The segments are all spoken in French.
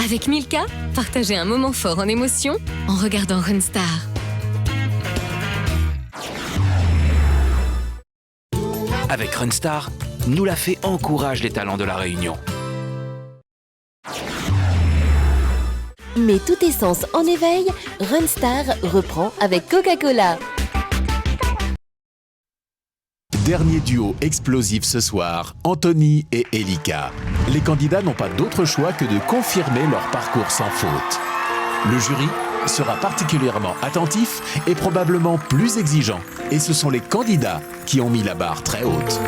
Avec Milka, partagez un moment fort en émotion en regardant Runstar. Avec Runstar, Nous la Fée encourage les talents de la Réunion. Mais tout essence en éveil, Runstar reprend avec Coca-Cola. Dernier duo explosif ce soir, Anthony et Elika. Les candidats n'ont pas d'autre choix que de confirmer leur parcours sans faute. Le jury sera particulièrement attentif et probablement plus exigeant. Et ce sont les candidats qui ont mis la barre très haute.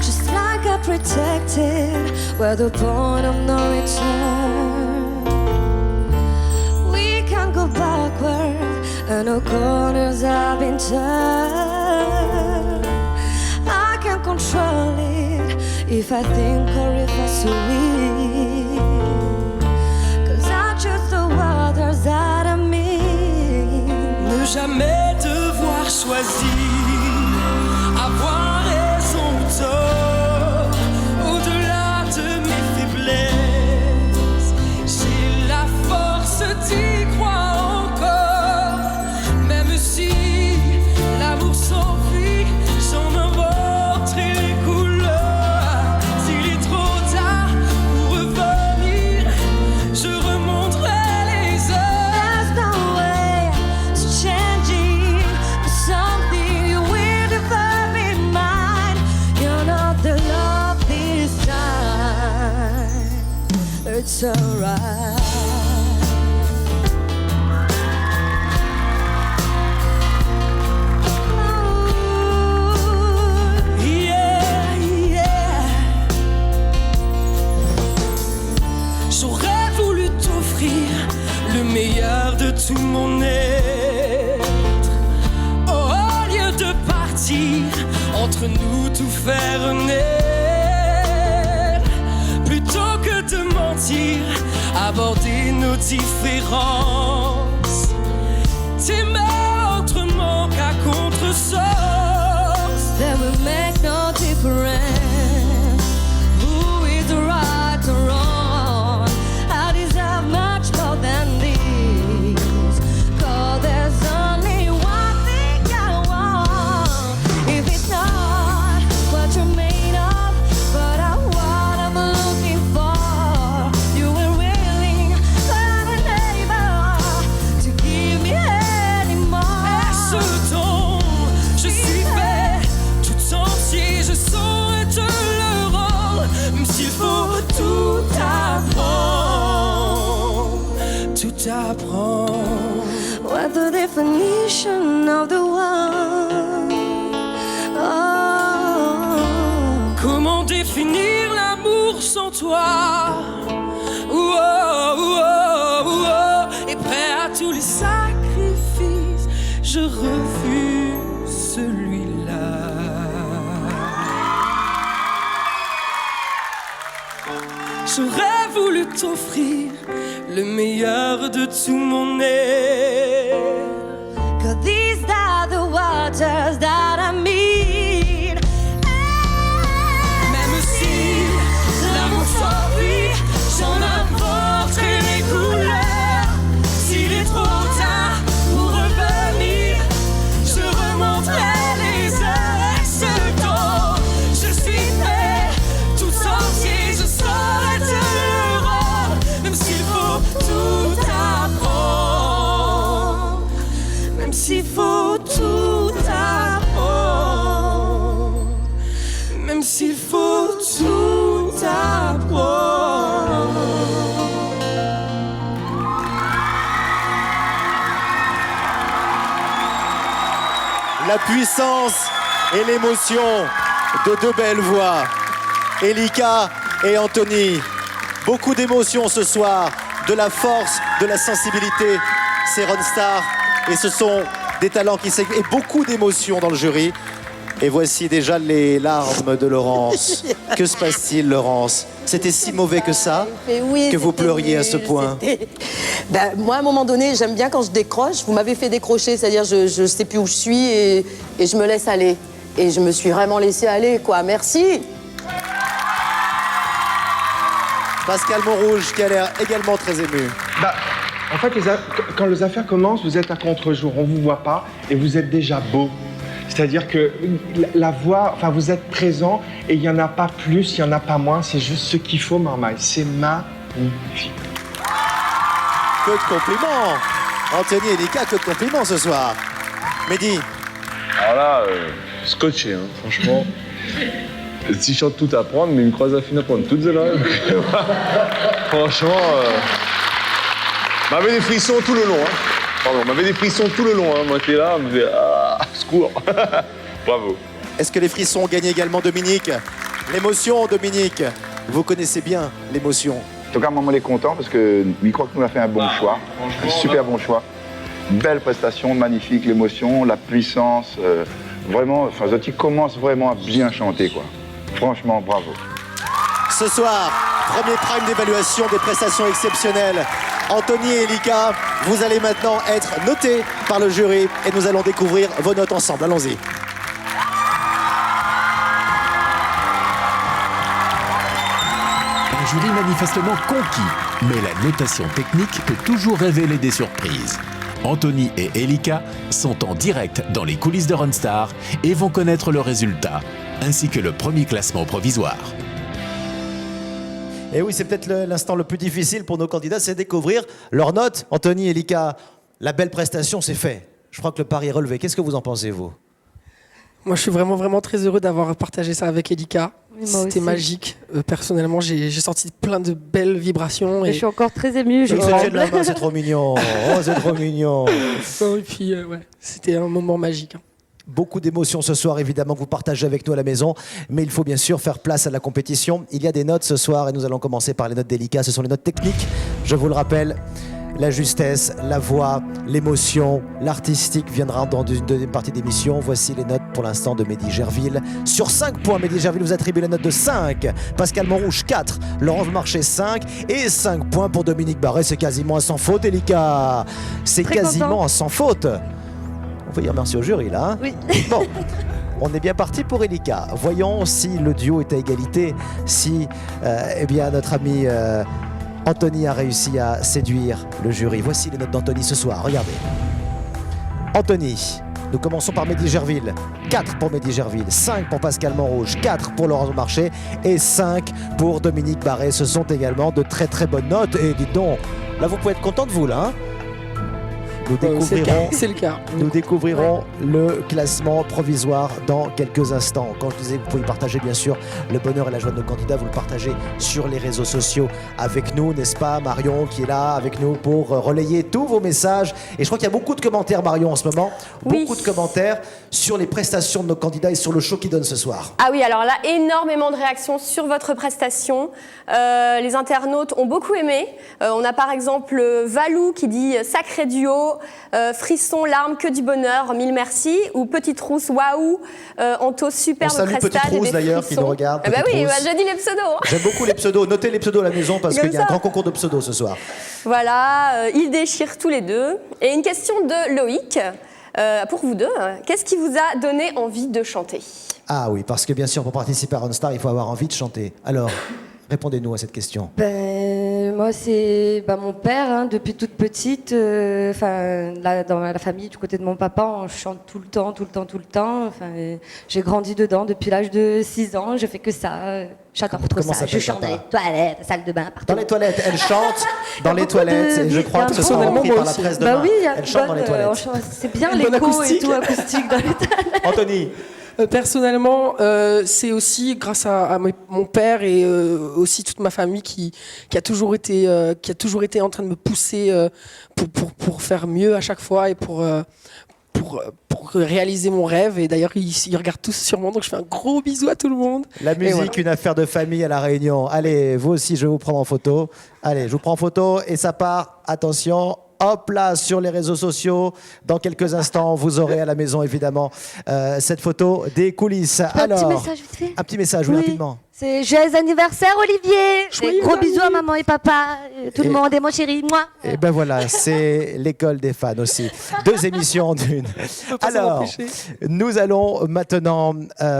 Just like I protected, we're the point of no return. We can't go backward, and no corners have been turned. I can't control it if I think or if I swear. 'Cause I choose the waters that I mean. Ne jamais devoir choisir, avoir raison ou tort, au-delà de mes faiblesses, j'ai la force d'y croire encore, même si l'amour s'enfuit, j'en inventerai les couleurs. S'il est trop tard pour revenir, je remonterai les heures. There's no way to change it, but something you will never be mine. You're not the love this time. It's alright. Yeah, yeah. J'aurais voulu t'offrir le meilleur de tout mon être. Oh, au lieu de partir, entre nous tout faire naître. Plutôt que de mentir, aborder nos différences. T'aimer autrement qu'à contresens. That will make no difference. Who is right or wrong? I deserve much more than this. 'Cause there's only one thing I want. If it's not what you're made of, but what I'm looking for, you were willing, but unable to give me any more. Est-ce dont je suis fait tout entier, je saurais te le rendre, même s'il faut tout apprendre, tout apprendre. What the definition of the one? Oh. Comment définir l'amour sans toi? Oh, oh, oh, oh. Et prêt à tous les sacrifices, je refuse celui-là. J'aurais voulu t'offrir le meilleur de tout mon être. 'Cause these are the waters that I mean. Même si l'amour s'enfuit, j'en inventerai les couleurs. S'il est trop tard pour revenir, je remonterai les heures. Ce dont je suis fait tout entier, je saurais te le rendre, même s'il faut tout apprendre, même s'il faut tout apprendre, même s'il faut tout apprendre. La puissance et l'émotion de deux belles voix, Elika et Anthony. Beaucoup d'émotions ce soir, de la force, de la sensibilité. C'est Runstar et ce sont des talents qui s'expriment. Et beaucoup d'émotions dans le jury. Et voici déjà les larmes de Laurence. Que se passe-t-il, Laurence? C'était si mauvais que ça, Oui, que vous c'était pleuriez à nul, ce point? Ben, moi, à un moment donné, j'aime bien quand je décroche. Vous m'avez fait décrocher, c'est-à-dire je sais plus où je suis et je me laisse aller. Et je me suis vraiment laissée aller, quoi. Merci. Pascal Montrouge qui a l'air également très ému. En fait, quand les affaires commencent, vous êtes à contre-jour, on vous voit pas et vous êtes déjà beau. C'est-à-dire que la voix, enfin, vous êtes présent et il n'y en a pas plus, il n'y en a pas moins, c'est juste ce qu'il faut, Marmaille. C'est magnifique. Que de compliments. Anthony et Lika, que de compliments ce soir. Mehdi. Alors là, scotché, hein, franchement. Si je chante tout à prendre, mais une croise à fin à prendre toutes là. Franchement, m'avait des frissons tout le long. Hein. Pardon, m'avait des frissons tout le long. Hein. Moi, j'étais là, me disais, secours. Bravo. Est-ce que les frissons ont gagné également Dominique? L'émotion, Dominique. Vous connaissez bien l'émotion. En tout cas, maman est content parce que Micro nous a fait un bon choix, un super bon choix. Belle prestation, magnifique, l'émotion, la puissance. Vraiment, enfin, Zotti commence vraiment à bien chanter, quoi. Franchement, bravo. Ce soir, premier prime d'évaluation des prestations exceptionnelles. Anthony et Lika, vous allez maintenant être notés par le jury et nous allons découvrir vos notes ensemble. Allons-y. Un jury manifestement conquis, mais la notation technique peut toujours révéler des surprises. Anthony et Elika sont en direct dans les coulisses de Runstar et vont connaître le résultat, ainsi que le premier classement provisoire. Et oui, c'est peut-être l'instant le plus difficile pour nos candidats, c'est découvrir leurs notes. Anthony et Lika, la belle prestation, c'est fait. Je crois que le pari est relevé. Qu'est-ce que vous en pensez, vous? Moi, je suis vraiment très heureux d'avoir partagé ça avec Elika. C'était magique. Personnellement, j'ai sorti plein de belles vibrations. Et je suis encore très émue. C'est trop mignon. Oh, c'est trop mignon. Et puis, ouais, c'était un moment magique. Beaucoup d'émotions ce soir, évidemment, que vous partagez avec nous à la maison. Mais il faut bien sûr faire place à la compétition. Il y a des notes ce soir et nous allons commencer par les notes d'Elika. Ce sont les notes techniques. Je vous le rappelle. La justesse, la voix, l'émotion, l'artistique viendra dans une deuxième partie d'émission. Voici les notes pour l'instant de Mehdi Gerville. Sur 5 points, Mehdi Gerville vous attribue la note de 5. Pascal Montrouge, 4. Laurence Marché, 5. Et 5 points pour Dominique Barret. C'est quasiment un sans faute, Elika. C'est quasiment un sans faute. On peut dire merci au jury, là. Hein, oui. Bon. On est bien parti pour Elika. Voyons si le duo est à égalité. Si, eh bien, notre ami... Anthony a réussi à séduire le jury. Voici les notes d'Anthony ce soir, regardez. Anthony, nous commençons par Mehdi Gerville. 4 pour Mehdi Gerville, 5 pour Pascal Montrouge, 4 pour Laurence Marché et 5 pour Dominique Barret. Ce sont également de très très bonnes notes. Et dites donc, là vous pouvez être content de vous là. Hein, nous découvrirons, c'est le cas. Nous découvrirons le classement provisoire dans quelques instants. Quand je disais que vous pouvez partager bien sûr le bonheur et la joie de nos candidats, vous le partagez sur les réseaux sociaux avec nous, n'est-ce pas Marion qui est là avec nous pour relayer tous vos messages. Et je crois qu'il y a beaucoup de commentaires Marion en ce moment, beaucoup de commentaires sur les prestations de nos candidats et sur le show qu'ils donnent ce soir. Ah oui, alors là, énormément de réactions sur votre prestation. Les internautes ont beaucoup aimé. On a par exemple Valou qui dit « Sacré duo ». Frisson, larmes, que du bonheur, mille merci. Ou Petite Rousse, waouh, Anto, superbe prestation. Petite Rousse d'ailleurs qui nous regarde. Bah oui, j'ai dit les pseudos. J'aime beaucoup les pseudos. Notez les pseudos à la maison parce qu'il y a un grand concours de pseudos ce soir. Voilà, ils déchirent tous les deux. Et une question de Loïc. Pour vous deux, qu'est-ce qui vous a donné envie de chanter? Ah oui, parce que bien sûr, pour participer à Runstar, il faut avoir envie de chanter. Alors, répondez-nous à cette question. Moi, c'est mon père, hein, depuis toute petite. Dans la famille, du côté de mon papa, on chante tout le temps. J'ai grandi dedans depuis l'âge de 6 ans. Je fais que ça. J'adore trop ça. Je chante dans les toilettes, salle de bain, partout. Dans les toilettes, elle chante dans les toilettes. Et je crois que ce sera repris par la presse demain. Oui, elle chante dans les toilettes. C'est bien l'écho et tout acoustique dans les toilettes. Anthony. Personnellement, c'est aussi grâce à mon père et aussi toute ma famille qui a toujours été en train de me pousser pour faire mieux à chaque fois et pour réaliser mon rêve. Et d'ailleurs, ils regardent tous sûrement, donc je fais un gros bisou à tout le monde. La musique, voilà. Une affaire de famille à La Réunion. Allez, vous aussi, je vais vous prendre en photo. Allez, je vous prends en photo et ça part. Attention. Hop là, sur les réseaux sociaux. Dans quelques instants, vous aurez à la maison, évidemment, cette photo des coulisses. Alors, un petit message vite fait. Un petit message, oui, rapidement. C'est joyeux anniversaire, Olivier. Joyeux Et gros bisous à anniversaire. maman et papa, tout le monde et mon chéri, moi. Et ben voilà, c'est l'école des fans aussi. 2 émissions en une. pas s'en Alors, empêcher. nous allons maintenant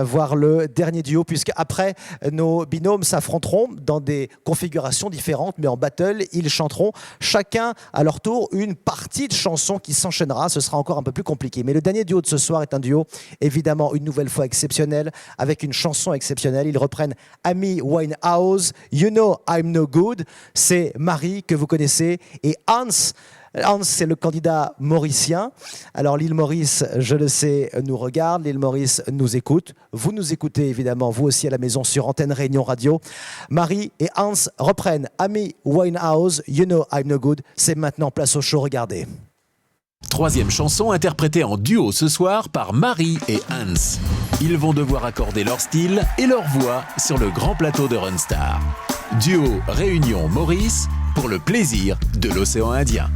voir le dernier duo, puisque après, nos binômes s'affronteront dans des configurations différentes, mais en battle, ils chanteront chacun à leur tour une partie de chanson qui s'enchaînera. Ce sera encore un peu plus compliqué. Mais le dernier duo de ce soir est un duo, évidemment, une nouvelle fois exceptionnel, avec une chanson exceptionnelle. Ils reprennent Amy Winehouse, You Know I'm No Good. C'est Marie, que vous connaissez, et Hans. Hans, c'est le candidat mauricien. Alors l'île Maurice, je le sais, nous regarde. L'île Maurice nous écoute. Vous nous écoutez évidemment, vous aussi à la maison sur Antenne Réunion Radio. Marie et Hans reprennent Amy Winehouse, You Know I'm No Good. C'est maintenant, place au show, regardez. 3e chanson interprétée en duo ce soir par Marie et Hans. Ils vont devoir accorder leur style et leur voix sur le grand plateau de Runstar. Duo Réunion Maurice pour le plaisir de l'océan Indien.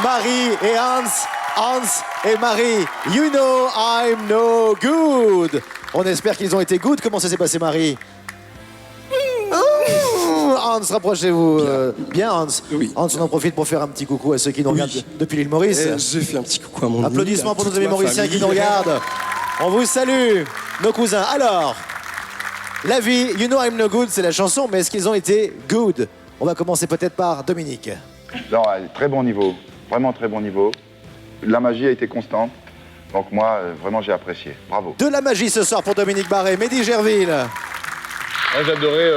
Marie et Hans, Hans et Marie, You Know I'm No Good. On espère qu'ils ont été good. Comment ça s'est passé, Marie? Hans, rapprochez-vous. Bien, Hans. Oui. Hans, on en profite pour faire un petit coucou à ceux qui nous regardent depuis l'île Maurice. J'ai fait un petit coucou à mon île, Applaudissements pour à nos toute amis ma mauriciens famille. qui nous regardent. On vous salue, nos cousins. Alors, la vie, You Know I'm No Good, c'est la chanson, mais est-ce qu'ils ont été good? On va commencer peut-être par Dominique. Non, très bon niveau. Vraiment très bon niveau. La magie a été constante. Donc moi, vraiment, j'ai apprécié. Bravo. De la magie ce soir pour Dominique Barré. Mehdi Gerville. Moi, j'ai adoré,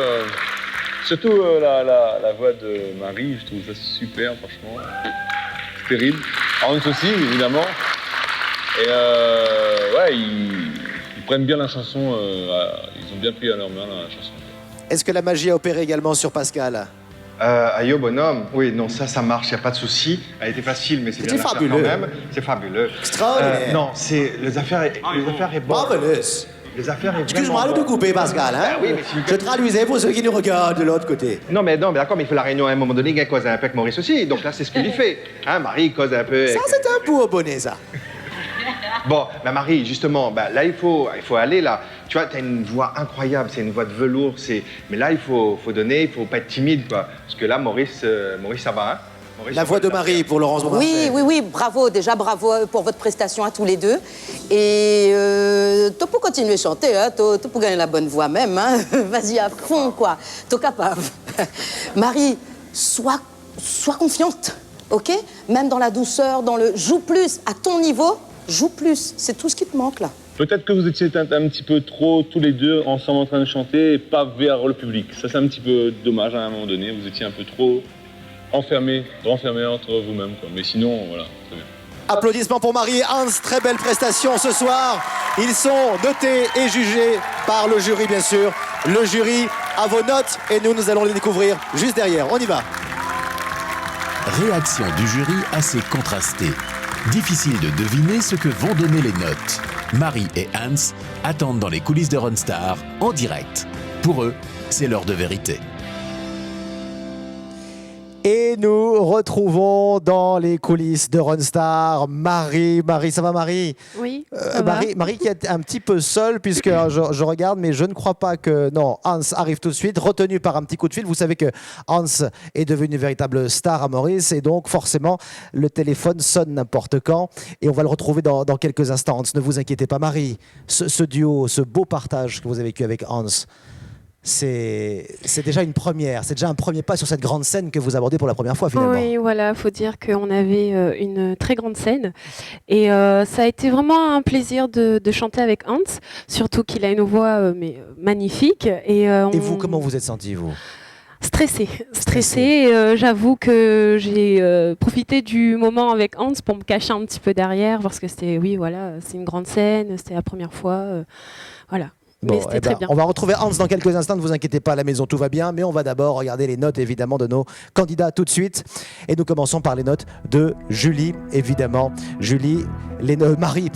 surtout la voix de Marie, je trouve ça super, franchement. C'est terrible. Hans aussi, évidemment. Et ouais, ils prennent bien la chanson, ils ont bien pris à leur main la chanson. Est-ce que la magie a opéré également sur Pascal? Aïe au bonhomme, oui, non, ça marche, il n'y a pas de souci. Elle était facile, mais c'est bien la faire quand même. C'est fabuleux. Extraordinaire. Non, les affaires est bonnes. Marvelous. Les affaires est Excuse-moi de te couper, Pascal. Hein? Oui, mais si je traduisais pour ceux qui nous regardent de l'autre côté. Non, mais d'accord, mais il faut la réunion à un moment donné, il cause un peu avec Maurice aussi. Donc là, c'est ce qu'il lui fait. Hein, Marie cause un peu. Ça, c'est un peu abonné, ça. Bon, Marie, justement, là, il faut aller là. Tu vois, tu as une voix incroyable, c'est une voix de velours. Mais là, il faut donner, il faut pas être timide, quoi. Parce que là, Maurice ça va, hein. La voix de Marie pour Laurence Beaumarchais. Oui, bravo, déjà bravo pour votre prestation à tous les deux. Et tu peux continuer à chanter, hein, tu peux gagner la bonne voix même, hein. Vas-y à fond, quoi, t'es capable. Marie, sois confiante, ok? Même dans la douceur, joue plus, à ton niveau, joue plus, c'est tout ce qui te manque là. Peut-être que vous étiez un petit peu trop tous les deux ensemble en train de chanter et pas vers le public. Ça, c'est un petit peu dommage à un moment donné, vous étiez un peu trop renfermé entre vous-même, quoi. Mais sinon, voilà, très bien. Applaudissements pour Marie et Hans, très belle prestation ce soir. Ils sont notés et jugés par le jury, bien sûr. Le jury a vos notes et nous allons les découvrir juste derrière. On y va. Réaction du jury assez contrastée. Difficile de deviner ce que vont donner les notes. Marie et Hans attendent dans les coulisses de Ronstar en direct. Pour eux, c'est l'heure de vérité. Et nous retrouvons dans les coulisses de Ronstar Marie. Marie, ça va Marie? Oui, ça va. Marie qui est un petit peu seule puisque je regarde, mais je ne crois pas que... Non, Hans arrive tout de suite, retenu par un petit coup de fil. Vous savez que Hans est devenu une véritable star à Maurice et donc forcément le téléphone sonne n'importe quand et on va le retrouver dans quelques instants. Hans, ne vous inquiétez pas Marie, ce duo, ce beau partage que vous avez vécu avec Hans, c'est déjà une première, c'est déjà un premier pas sur cette grande scène que vous abordez pour la première fois finalement. Oui, voilà, il faut dire qu'on avait une très grande scène et ça a été vraiment un plaisir de chanter avec Hans, surtout qu'il a une voix magnifique. Et vous, comment vous êtes senti vous? Stressée. J'avoue que j'ai profité du moment avec Hans pour me cacher un petit peu derrière parce que c'est une grande scène, c'était la première fois, voilà. Bon, mais c'était très bien. On va retrouver Hans dans quelques instants, ne vous inquiétez pas, à la maison tout va bien, mais on va d'abord regarder les notes évidemment de nos candidats tout de suite. Et nous commençons par les notes de Julie, évidemment. Marie,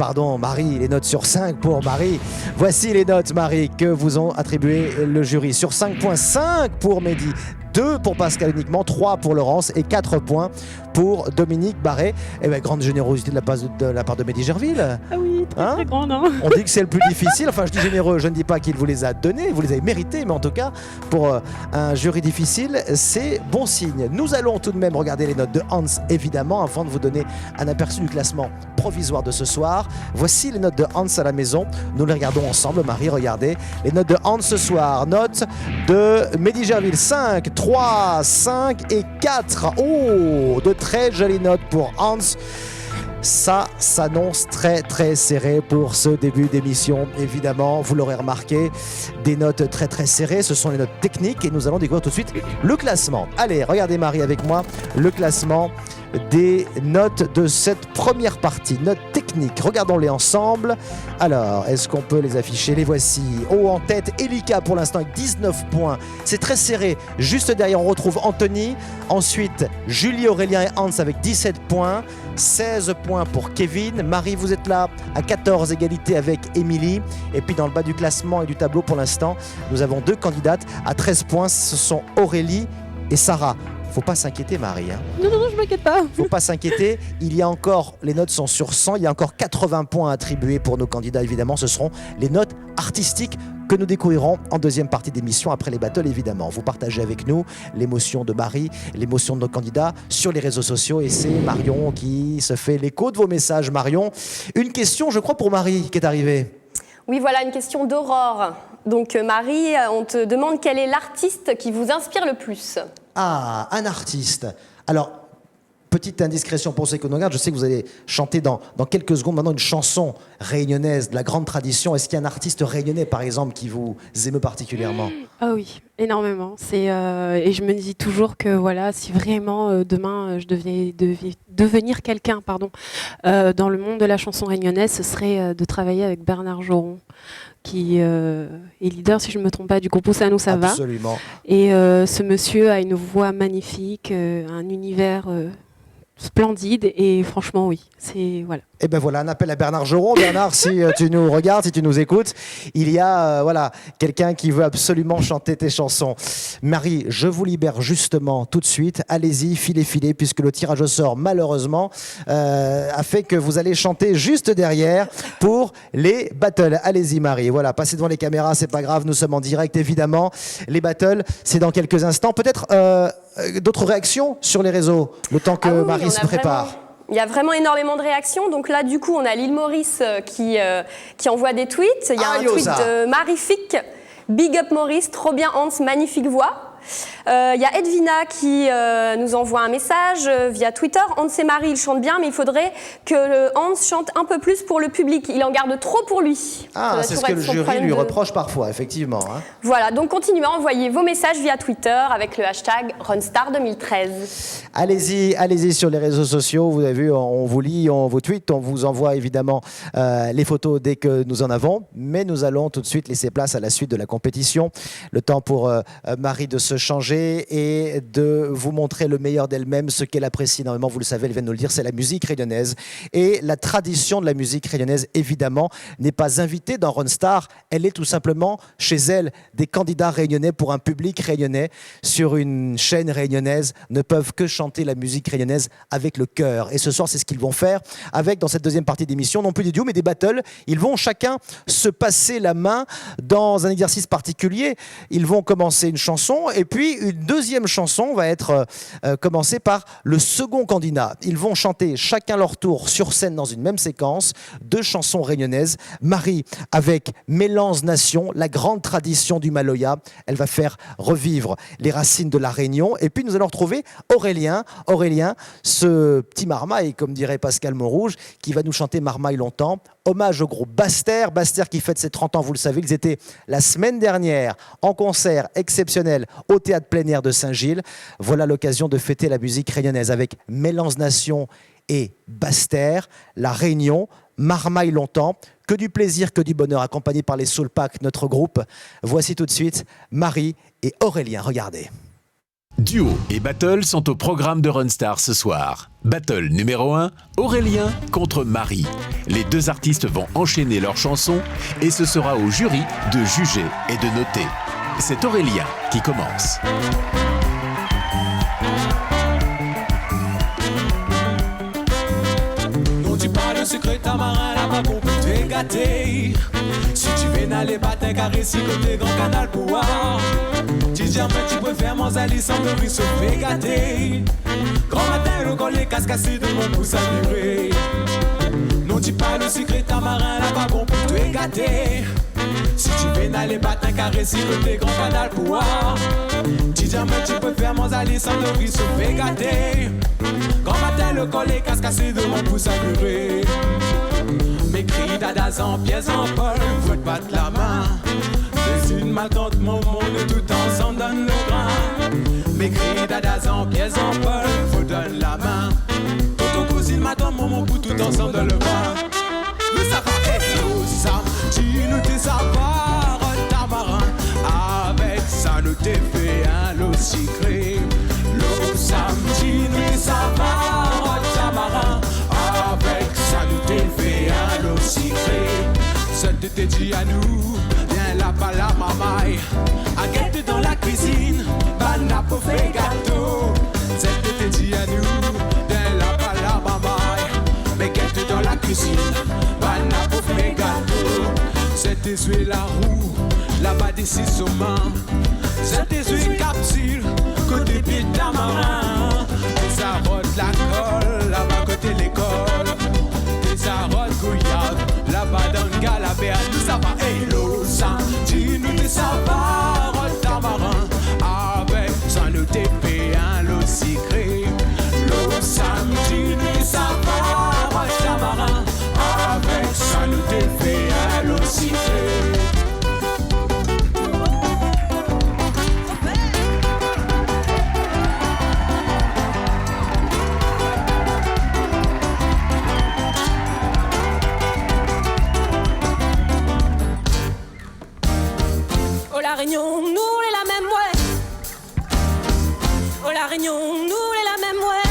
les notes sur 5 pour Marie. Voici les notes, Marie, que vous ont attribué le jury. Sur 5,5 pour Mehdi, 2 pour Pascal uniquement, 3 pour Laurence et 4 points pour Dominique Barré. Eh bien, grande générosité de la part de Mehdi Gerville. Ah oui, très grande. Hein, on dit que c'est le plus difficile. Enfin, je dis généreux, je ne dis pas qu'il vous les a donnés, vous les avez mérités, mais en tout cas, pour un jury difficile, c'est bon signe. Nous allons tout de même regarder les notes de Hans, évidemment, afin de vous donner un aperçu du classement provisoire de ce soir. Voici les notes de Hans à la maison. Nous les regardons ensemble. Marie, regardez. Les notes de Hans ce soir. Notes de Mehdi Gerville, 5, 3, 5 et 4. Oh, de très jolies notes pour Hans. Ça s'annonce très très serré pour ce début d'émission. Évidemment, vous l'aurez remarqué, des notes très très serrées. Ce sont les notes techniques et nous allons découvrir tout de suite le classement. Allez, regardez Marie avec moi, le classement des notes de cette première partie. Notes techniques, regardons-les ensemble. Alors, est-ce qu'on peut les afficher? Les voici. Oh, en tête, Elika pour l'instant avec 19 points. C'est très serré. Juste derrière, on retrouve Anthony. Ensuite, Julie, Aurélien et Hans avec 17 points. 16 points pour Kevin. Marie, vous êtes là à 14, égalité avec Émilie. Et puis dans le bas du classement et du tableau pour l'instant, nous avons 2 candidates à 13 points. Ce sont Aurélie et Sarah. Faut pas s'inquiéter Marie. Hein. Non, je m'inquiète pas. Faut pas s'inquiéter. Il y a encore, les notes sont sur 100. Il y a encore 80 points attribués pour nos candidats. Évidemment, ce seront les notes artistiques que nous découvrirons en deuxième partie d'émission après les battles. Évidemment, vous partagez avec nous l'émotion de Marie, l'émotion de nos candidats sur les réseaux sociaux. Et c'est Marion qui se fait l'écho de vos messages. Marion, une question, je crois, pour Marie qui est arrivée. Oui, voilà, une question d'Aurore. Donc Marie, on te demande quel est l'artiste qui vous inspire le plus? Ah, un artiste. Alors, petite indiscrétion pour ceux qui nous regardent, je sais que vous allez chanter dans quelques secondes maintenant une chanson réunionnaise de la grande tradition. Est-ce qu'il y a un artiste réunionnais, par exemple, qui vous émeut particulièrement? Ah oui, énormément. Et je me dis toujours que voilà, si vraiment demain je devais devenir quelqu'un, dans le monde de la chanson réunionnaise, ce serait de travailler avec Bernard Joron, qui est leader, si je ne me trompe pas, du groupe Oussa nous ça va. Absolument. Et ce monsieur a une voix magnifique, un univers splendide, et franchement, oui, c'est voilà. Et ben voilà, un appel à Bernard Joron. Bernard, si tu nous regardes, si tu nous écoutes, il y a voilà, quelqu'un qui veut absolument chanter tes chansons. Marie, je vous libère justement tout de suite. Allez-y, filez, puisque le tirage au sort, malheureusement, a fait que vous allez chanter juste derrière pour les battles. Allez-y, Marie. Voilà, passez devant les caméras, c'est pas grave, nous sommes en direct, évidemment. Les battles, c'est dans quelques instants. Peut-être d'autres réactions sur les réseaux, le temps que Marie se prépare. Il y a vraiment énormément de réactions. Donc là, du coup, on a l'île Maurice qui envoie des tweets. Il y a un tweet de Marifique. Big up Maurice, trop bien Hans, magnifique voix. Il y a Edwina qui nous envoie un message via Twitter. Hans et Marie, ils chantent bien, mais il faudrait que Hans chante un peu plus pour le public. Il en garde trop pour lui. Ah, c'est ce que le jury lui reproche parfois, effectivement. Hein. Voilà, donc continuez à envoyer vos messages via Twitter avec le hashtag Runstar2013. Allez-y sur les réseaux sociaux. Vous avez vu, on vous lit, on vous tweet, on vous envoie évidemment les photos dès que nous en avons. Mais nous allons tout de suite laisser place à la suite de la compétition. Le temps pour Marie de se changer et de vous montrer le meilleur d'elle-même, ce qu'elle apprécie énormément. Vous le savez, elle vient de nous le dire, c'est la musique réunionnaise. Et la tradition de la musique réunionnaise, évidemment, n'est pas invitée dans Runstar. Elle est tout simplement chez elle. Des candidats réunionnais pour un public réunionnais sur une chaîne réunionnaise ne peuvent que chanter la musique réunionnaise avec le cœur. Et ce soir, c'est ce qu'ils vont faire avec, dans cette deuxième partie d'émission, non plus des duos, mais des battles. Ils vont chacun se passer la main dans un exercice particulier. Ils vont commencer une chanson et puis une deuxième chanson va être commencée par le second candidat. Ils vont chanter chacun leur tour sur scène dans une même séquence, 2 chansons réunionnaises. Marie avec Mélange Nation, la grande tradition du Maloya. Elle va faire revivre les racines de la Réunion. Et puis nous allons retrouver Aurélien, ce petit marmaille, comme dirait Pascal Montrouge, qui va nous chanter Marmaille longtemps. Hommage au groupe Bastère qui fête ses 30 ans, vous le savez, ils étaient la semaine dernière en concert exceptionnel au Théâtre Plein Air de Saint-Gilles. Voilà l'occasion de fêter la musique réunionnaise avec Mélange Nation et Bastère, la Réunion, Marmaille longtemps, que du plaisir, que du bonheur, accompagné par les Soul Pack, notre groupe. Voici tout de suite Marie et Aurélien, regardez. Duo et battle sont au programme de Runstar ce soir. Battle numéro 1, Aurélien contre Marie. Les 2 artistes vont enchaîner leurs chansons et ce sera au jury de juger et de noter. C'est Aurélien qui commence. Non, tu parles de secret tamarin, là-bas qu'on peut te gâter. Si tu veux n'aller pas t'incaresser côté grand canal pour voir. Tu dis en fait tu préfères m'en aller sans me risque de gâter. Grand matin, le collet casse-cassé de mon pouce à vibrer. Non, tu parles de secret tamarin, là-bas qu'on peut te gâter. Si tu veux n'aller pas t'incaresser côté grand canal pour voir. Tu dis en fait tu préfères m'en aller sans me risque de gâter. Grand matin, le collet casse-cassé de mon pouce à vibrer. Mes cris dadas en pièces en pol, faut te battre la main. C'est une maltante, mon monde, tout ensemble donne le grain. Mes cris dadas en pièces en pol, faut donner la main. Toto cousine m'attend, mon pour tout ensemble dans le bain. Mais ça va être nous, ça, tu nous tes savoirs, tamarin. Avec ça, nous t'es fait un lot secret. L'eau samedi, nous tes savoirs, tamarin. Avec ça, nous t'es fait un lot secret. Seul t'étais dit à nous, viens là, pas la mamaille. À guette dans la cuisine, banana pour faire gâteau. Seul t'étais dit à nous, viens là, pas la mamaille. Mais guette dans la cuisine, banana pour faire gâteau. C'était joué la roue, là-bas des 6 aux mains. C'était joué capsule, côté pied tamarin. Des arottes la colle, là-bas côté l'école. Des arottes couillades, là-bas dans le galabéa. Nous ça va, hello, ça, dis-nous des savoirs tamarin. Avec ça, nous t'es fait un lot secret. L'eau, ça, La Réunion, nous les la même, ouais.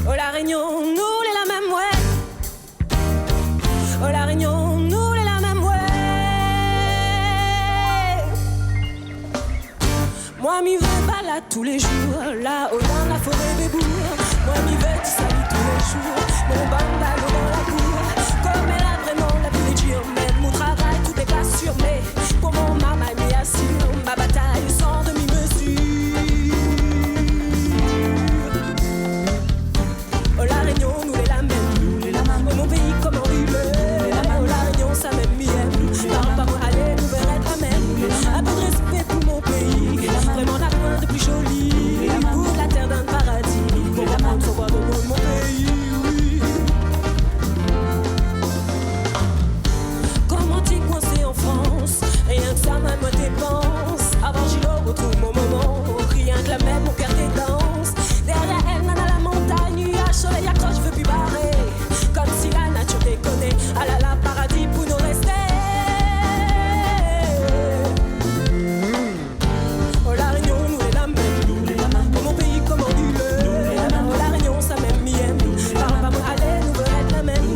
Oh, la Réunion, nous les la même, ouais. Oh, la Réunion, nous les la même, ouais. Moi, m'y vais balade tous les jours, là, dans la forêt des bourgs. Moi, m'y vais du salut tous les jours, mon bambalo dans la cour. Comme elle a vraiment la vie dure, même mon travail, tout est pas sûr, mais pour mon maman, m'y assure, ma bataille sans demi-mesure. Oh, la Réunion, nous les la même, oh, mon pays, comment il est. Oh, la Réunion, ça m'aime, m'y aime. Par moi, allez, nous verrons la même. Un peu de respect pour mon pays, vraiment la coin de plus jolie. Pour la terre d'un paradis, pour apprendre, faut voir le monde, mon pays, oui. Comment t'y coincé en France, rien que ça, même me dépense. Avant, j'y retrouve mon moment, rien que la même, mon cœur danse. Derrière elle, nana, la montagne, nuage, soleil accroche, je veux plus barrer. Comme si la nature déconnait, ah là là, paradis pour nous rester. Oh, la Réunion, nous les la même, oh, mon pays, comment il est. Oh, la Réunion, ça m'aime, m'y aime. Par moi, allez, nous veut être la même.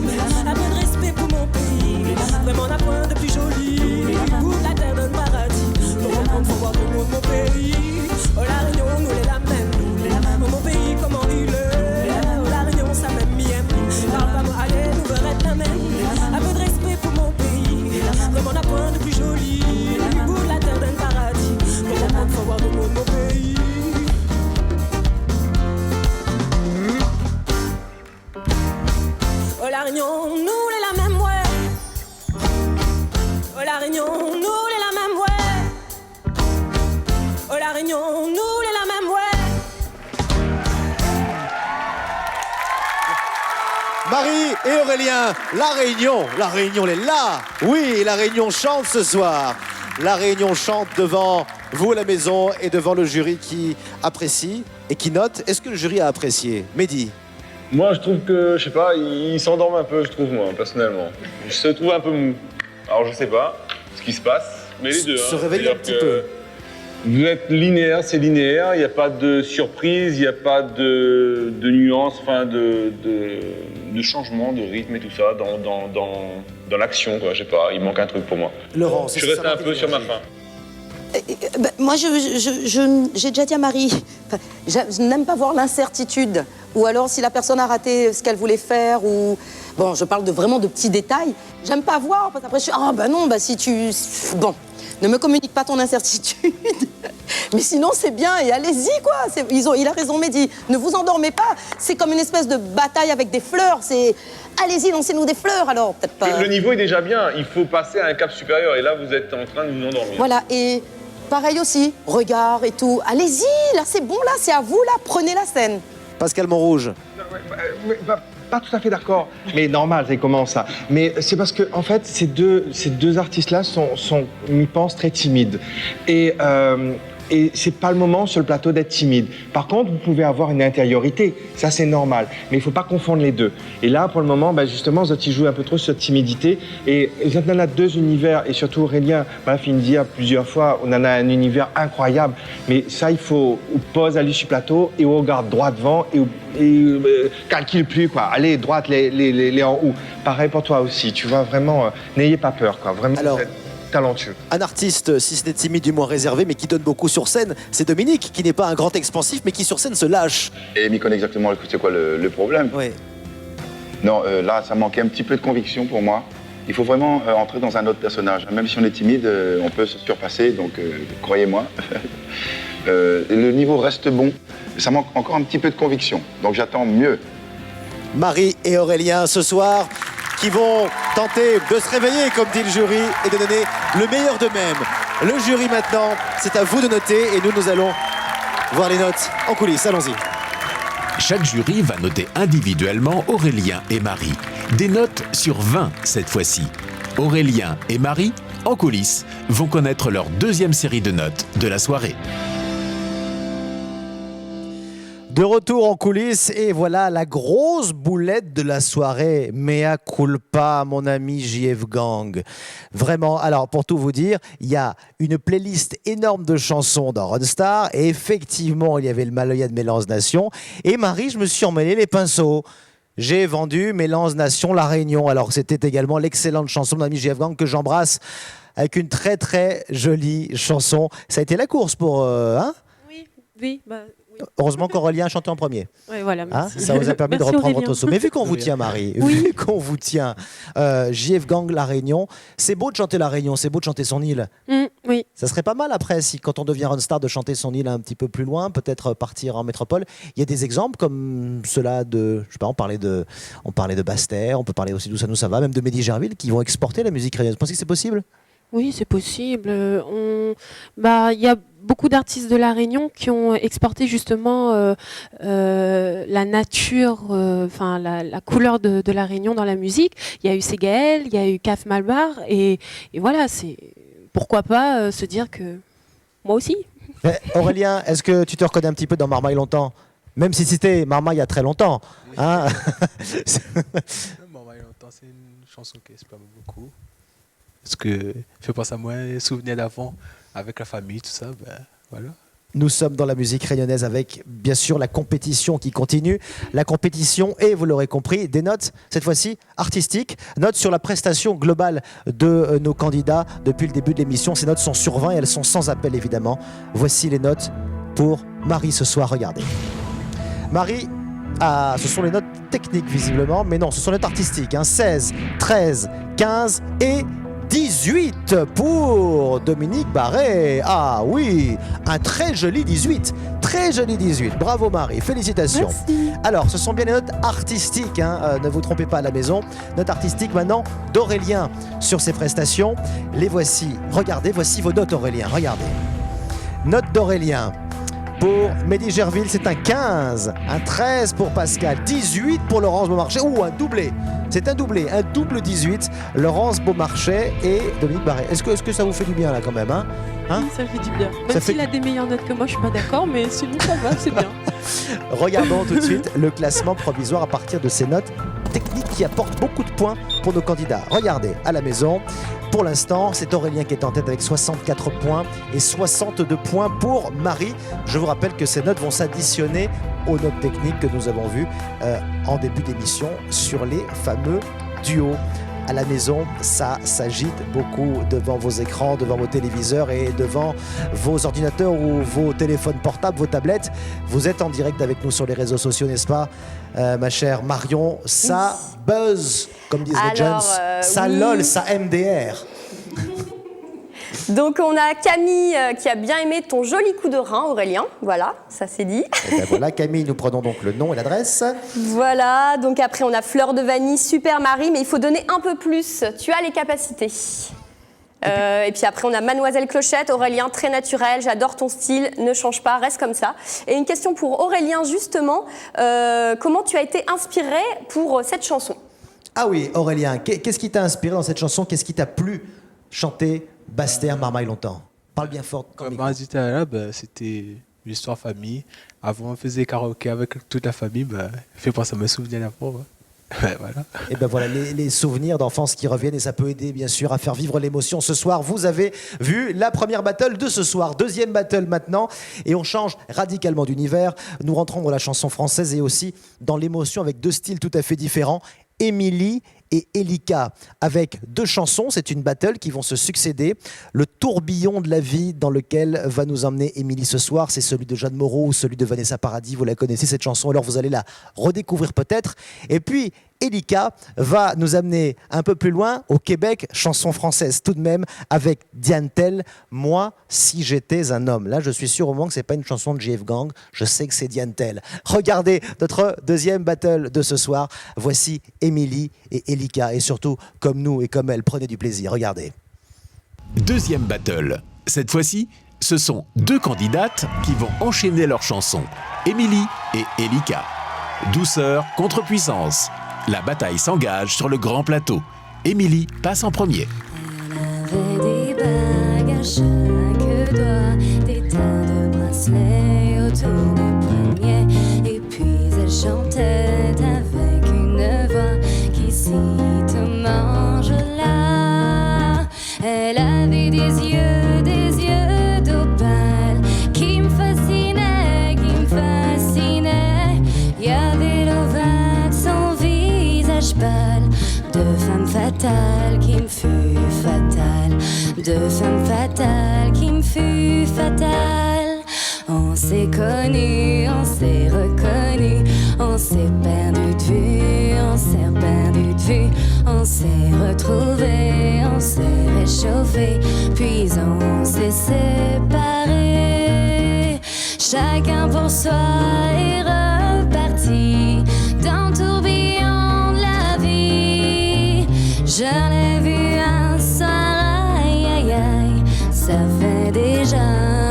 Un peu de respect pour mon pays, vraiment la point de plus jolie. Pour la terre d'un paradis, pour comprendre, faut voir le monde, mon pays. Oh, la Réunion, nous les la même, oh, mon pays, comment il est. Oh, la Réunion, ça m'aime, m'y aime. Par moi, allez, nous veut être la même. Un peu de respect pour mon pays, vraiment la point de plus jolie. Pour la terre d'un paradis, pour comprendre, faut voir le monde, mon pays. Oh, la Réunion, nous les la même, ouais. Oh, la Réunion, nous les la même, ouais. Oh, la Réunion, nous les la même, ouais. Marie et Aurélien, la Réunion elle est là. Oui, la Réunion chante ce soir. La Réunion chante devant vous à la maison et devant le jury qui apprécie et qui note. Est-ce que le jury a apprécié? Mehdi? Moi, je trouve que, je sais pas, il s'endorme un peu, je trouve, moi, personnellement. Je se trouve un peu mou. Alors, je sais pas ce qui se passe, mais les deux. Se réveiller un petit peu. Vous êtes linéaire, c'est linéaire, il n'y a pas de surprise, il n'y a pas de nuance, enfin de changement de rythme et tout ça dans l'action, quoi, je sais pas, il manque un truc pour moi. Laurent, je suis resté un peu sur ma faim. Moi, j'ai déjà dit à Marie, je n'aime pas voir l'incertitude. Ou alors, si la personne a raté ce qu'elle voulait faire, ou... Bon, je parle vraiment de petits détails. J'aime pas voir, parce qu'après, je suis... Ah, bah non, bah si tu... Bon, ne me communique pas ton incertitude. Mais sinon, c'est bien, et allez-y, quoi. Il a raison, Mehdi. Ne vous endormez pas. C'est comme une espèce de bataille avec des fleurs. C'est... Allez-y, lancez-nous des fleurs, alors. Peut-être pas... Le niveau est déjà bien, il faut passer à un cap supérieur, et là, vous êtes en train de vous endormir. Voilà, et... Pareil aussi, regard et tout. Allez-y, là, c'est bon, là, c'est à vous, là, prenez la scène. Pascal Montrouge. Pas tout à fait d'accord, mais normal, c'est comment ça? Mais c'est parce que, en fait, ces deux artistes-là sont, m'y pense, très timides. Et c'est pas le moment sur le plateau d'être timide. Par contre, vous pouvez avoir une intériorité, ça c'est normal, mais il faut pas confondre les deux. Et là, pour le moment, justement, Zoti joue un peu trop sur timidité. Et on en a deux univers, et surtout Aurélien m'a fait dire plusieurs fois, on en a un univers incroyable. Mais ça, il faut pose à lui sur le plateau et on regarde droit devant et calcule plus, quoi. Allez, droite, les en haut. Pareil pour toi aussi, tu vois, vraiment, n'ayez pas peur, quoi. Vraiment. Alors, talentueux. Un artiste, si ce n'est timide, du moins réservé, mais qui donne beaucoup sur scène, c'est Dominique, qui n'est pas un grand expansif, mais qui sur scène se lâche. Et m'y connaît exactement c'est quoi le problème. Oui. Non, là, ça manquait un petit peu de conviction pour moi. Il faut vraiment entrer dans un autre personnage. Même si on est timide, on peut se surpasser, donc croyez-moi. Le niveau reste bon, ça manque encore un petit peu de conviction, donc j'attends mieux. Marie et Aurélien, ce soir, qui vont tenter de se réveiller, comme dit le jury, et de donner le meilleur d'eux-mêmes. Le jury maintenant, c'est à vous de noter, et nous allons voir les notes en coulisses. Allons-y. Chaque jury va noter individuellement Aurélien et Marie. Des notes sur 20 cette fois-ci. Aurélien et Marie, en coulisses, vont connaître leur deuxième série de notes de la soirée. De retour en coulisses et voilà la grosse boulette de la soirée. Mea culpa, mon ami JF Gang. Vraiment, alors pour tout vous dire, il y a une playlist énorme de chansons dans Runstar et effectivement, il y avait le Maloya de Mélange Nation. Et Marie, je me suis emmêlé les pinceaux. J'ai vendu Mélange Nation La Réunion. Alors c'était également l'excellente chanson de mon ami JF Gang que j'embrasse avec une très très jolie chanson. Ça a été la course pour... Oui. Heureusement qu'Aurélien a chanté en premier. Oui, voilà, merci. Ça vous a permis de Merci, reprendre Aurélien. votre saut. Mais vu qu'on vous tient, Marie, vu qu'on vous tient, JF Gang La Réunion, c'est beau de chanter La Réunion, c'est beau de chanter son île. Oui. Ça serait pas mal après, si quand on devient Runstar, de chanter son île un petit peu plus loin, peut-être partir en métropole. Il y a des exemples comme ceux-là de, je sais pas, on parlait de Basse-Terre, on peut parler aussi d'Où ça nous ça va, même de Mehdi Gerville, qui vont exporter la musique réunionnaise. Vous pensez que c'est possible ? Oui, c'est possible. Il y a beaucoup d'artistes de La Réunion qui ont exporté justement la nature, la couleur de La Réunion dans la musique. Il y a eu Ségaël, il y a eu Caf Malbar, et voilà, c'est pourquoi pas se dire que moi aussi. Aurélien, est-ce que tu te reconnais un petit peu dans Marmaille longtemps ? Même si c'était Marmaille il y a très longtemps. Hein Marmaille longtemps, c'est une chanson qui exprime beaucoup. Parce que fait penser à moi, les souvenirs d'avant, avec la famille, tout ça, voilà. Nous sommes dans la musique réunionnaise avec, bien sûr, la compétition qui continue. La compétition et, vous l'aurez compris, des notes, cette fois-ci artistiques. Notes sur la prestation globale de nos candidats depuis le début de l'émission. Ces notes sont sur 20 et elles sont sans appel, évidemment. Voici les notes pour Marie ce soir. Regardez. Marie, ce sont les notes techniques, visiblement. Mais non, ce sont les notes artistiques. 16, 13, 15 et... 18 pour Dominique Barré. Ah oui, un très joli 18. Très joli 18. Bravo Marie, félicitations. Merci. Alors, ce sont bien les notes artistiques, ne vous trompez pas à la maison. Notes artistiques maintenant d'Aurélien sur ses prestations. Les voici. Regardez, voici vos notes Aurélien. Regardez. Note d'Aurélien. Pour Mehdi Gerville, c'est un 15, un 13 pour Pascal, 18 pour Laurence Beaumarchais, ou un doublé, c'est un doublé, un double 18, Laurence Beaumarchais et Dominique Barré. Est-ce que ça vous fait du bien là quand même Oui, ça fait du bien. Même s'il a des meilleures notes que moi, je suis pas d'accord, mais sinon ça va, c'est bien. Regardons tout de suite le classement provisoire à partir de ces notes techniques qui apportent beaucoup de points pour nos candidats. Regardez à la maison. Pour l'instant, c'est Aurélien qui est en tête avec 64 points et 62 points pour Marie. Je vous rappelle que ces notes vont s'additionner aux notes techniques que nous avons vues en début d'émission sur les fameux duos. À la maison, ça s'agite beaucoup devant vos écrans, devant vos téléviseurs et devant vos ordinateurs ou vos téléphones portables, vos tablettes. Vous êtes en direct avec nous sur les réseaux sociaux, n'est-ce pas, ma chère Marion? Ça buzz, comme disent les jeunes. Ça oui. lol, ça MDR. Donc on a Camille qui a bien aimé ton joli coup de rein, Aurélien. Voilà, ça c'est dit. Et ben voilà, Camille, nous prenons donc le nom et l'adresse. Voilà, donc après on a Fleur de Vanille, super Marie, mais il faut donner un peu plus. Tu as les capacités. Et puis après on a Mademoiselle Clochette, Aurélien, très naturel, j'adore ton style, ne change pas, reste comme ça. Et une question pour Aurélien justement, comment tu as été inspiré pour cette chanson? Ah oui, Aurélien, qu'est-ce qui t'a inspiré dans cette chanson? Qu'est-ce qui t'a plu chanter Basse-Terre, Marmaille longtemps? Parle bien fort. Comme on dit tout à l'heure, c'était une histoire famille. Avant, on faisait karaoké avec toute la famille. Fait penser à mes souvenirs d'avant. Voilà. Et ben voilà, les souvenirs d'enfance qui reviennent et ça peut aider bien sûr à faire vivre l'émotion. Ce soir, vous avez vu la première battle de ce soir, deuxième battle maintenant, et on change radicalement d'univers. Nous rentrons dans la chanson française et aussi dans l'émotion avec deux styles tout à fait différents. Émilie et Elika, avec deux chansons, c'est une battle qui vont se succéder. Le tourbillon de la vie dans lequel va nous emmener Émilie ce soir, c'est celui de Jeanne Moreau ou celui de Vanessa Paradis, vous la connaissez cette chanson, alors vous allez la redécouvrir peut-être. Et puis Elika va nous amener un peu plus loin au Québec, chanson française tout de même, avec Diane Tell, Moi si j'étais un homme. Là je suis sûr au moins que c'est pas une chanson de JF Gang, je sais que c'est Diane Tell. Regardez notre deuxième battle de ce soir, voici Émilie et Elika, et surtout comme nous et comme elle, prenez du plaisir, regardez. Deuxième battle. Cette fois-ci, ce sont deux candidates qui vont enchaîner leurs chansons, Émilie et Elika. Douceur contre puissance. La bataille s'engage sur le grand plateau. Émilie passe en premier. Elle avait des bagues à chaque doigt, des tas de bracelets autour du poignet, de femme fatale qui me fut fatale. On s'est connus, on s'est reconnus, on s'est perdu de vue, on s'est perdu de vue, on s'est retrouvés, on s'est réchauffé, puis on s'est séparés. Chacun pour soi est reparti dans le tourbillon de la vie. Je l'ai vu un soir, aïe aïe aïe, ça fait déjà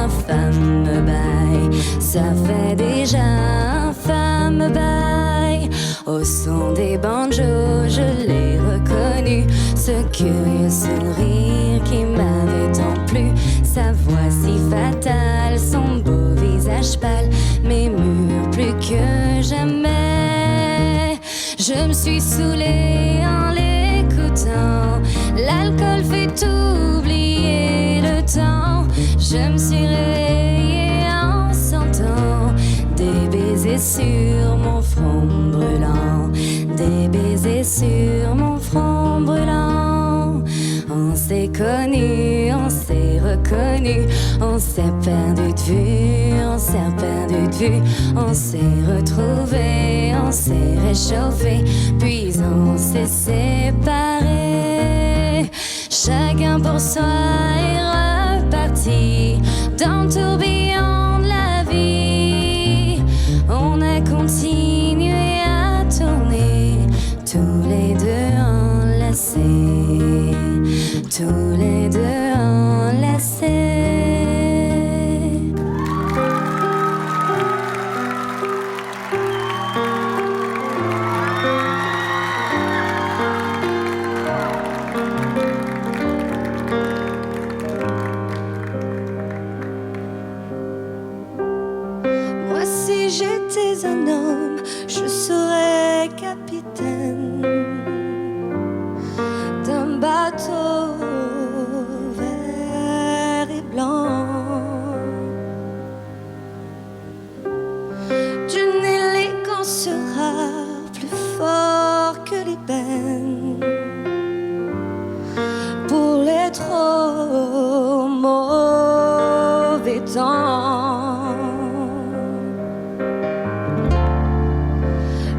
un fameux bail, ça fait déjà un fameux bail. Au son des banjos, je l'ai reconnu, ce curieux sourire qui m'avait tant plu, sa voix si fatale, son beau visage pâle, m'émure plus que jamais. Je me suis saoulée en l'écoutant, l'alcool fait oublier le temps. Je me suis réveillée en sentant des baisers sur mon front brûlant, des baisers sur mon front brûlant. On s'est connus, on s'est reconnus, on s'est perdu de vue, on s'est perdu de vue, on s'est retrouvés, on s'est réchauffé, puis on s'est séparés. Chacun pour soi est reparti dans le tourbillon de la vie. On a continué à tourner, tous les deux enlacés, tous les deux enlacés. Moi, si j'étais un homme, je serais capitaine d'un bateau vert et blanc, d'une élégance rare, plus fort que l'ébène, pour les trop mauvais temps.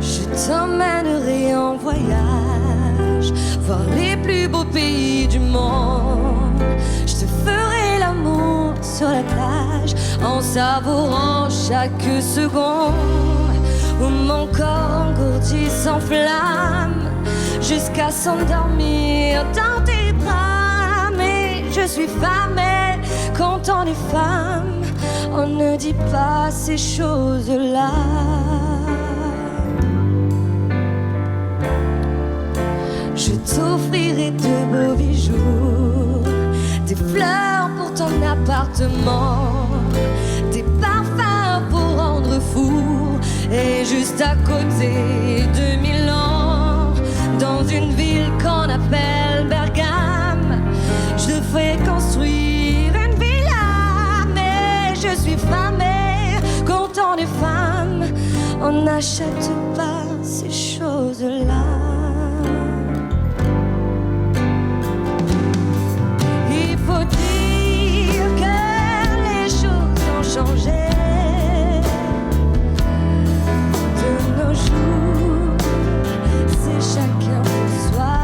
Je t'emmènerai en voyage, voir les plus beaux pays du monde. Je te ferai l'amour sur la plage, en savourant chaque seconde, où mon corps engourdi s'enflamme, jusqu'à s'endormir dans tes bras. Mais je suis femme et quand on est femme, on ne dit pas ces choses-là. Je t'offrirai de beaux bijoux, des fleurs pour ton appartement, des parfums pour rendre fou. Et juste à côté de Milan, dans une ville qu'on appelle Bergame, je ferai construire une villa. Mais je suis femme et quand on est femme, on n'achète pas ces choses-là. Il faut dire que les choses ont changé. De nos jours, c'est chacun pour soi.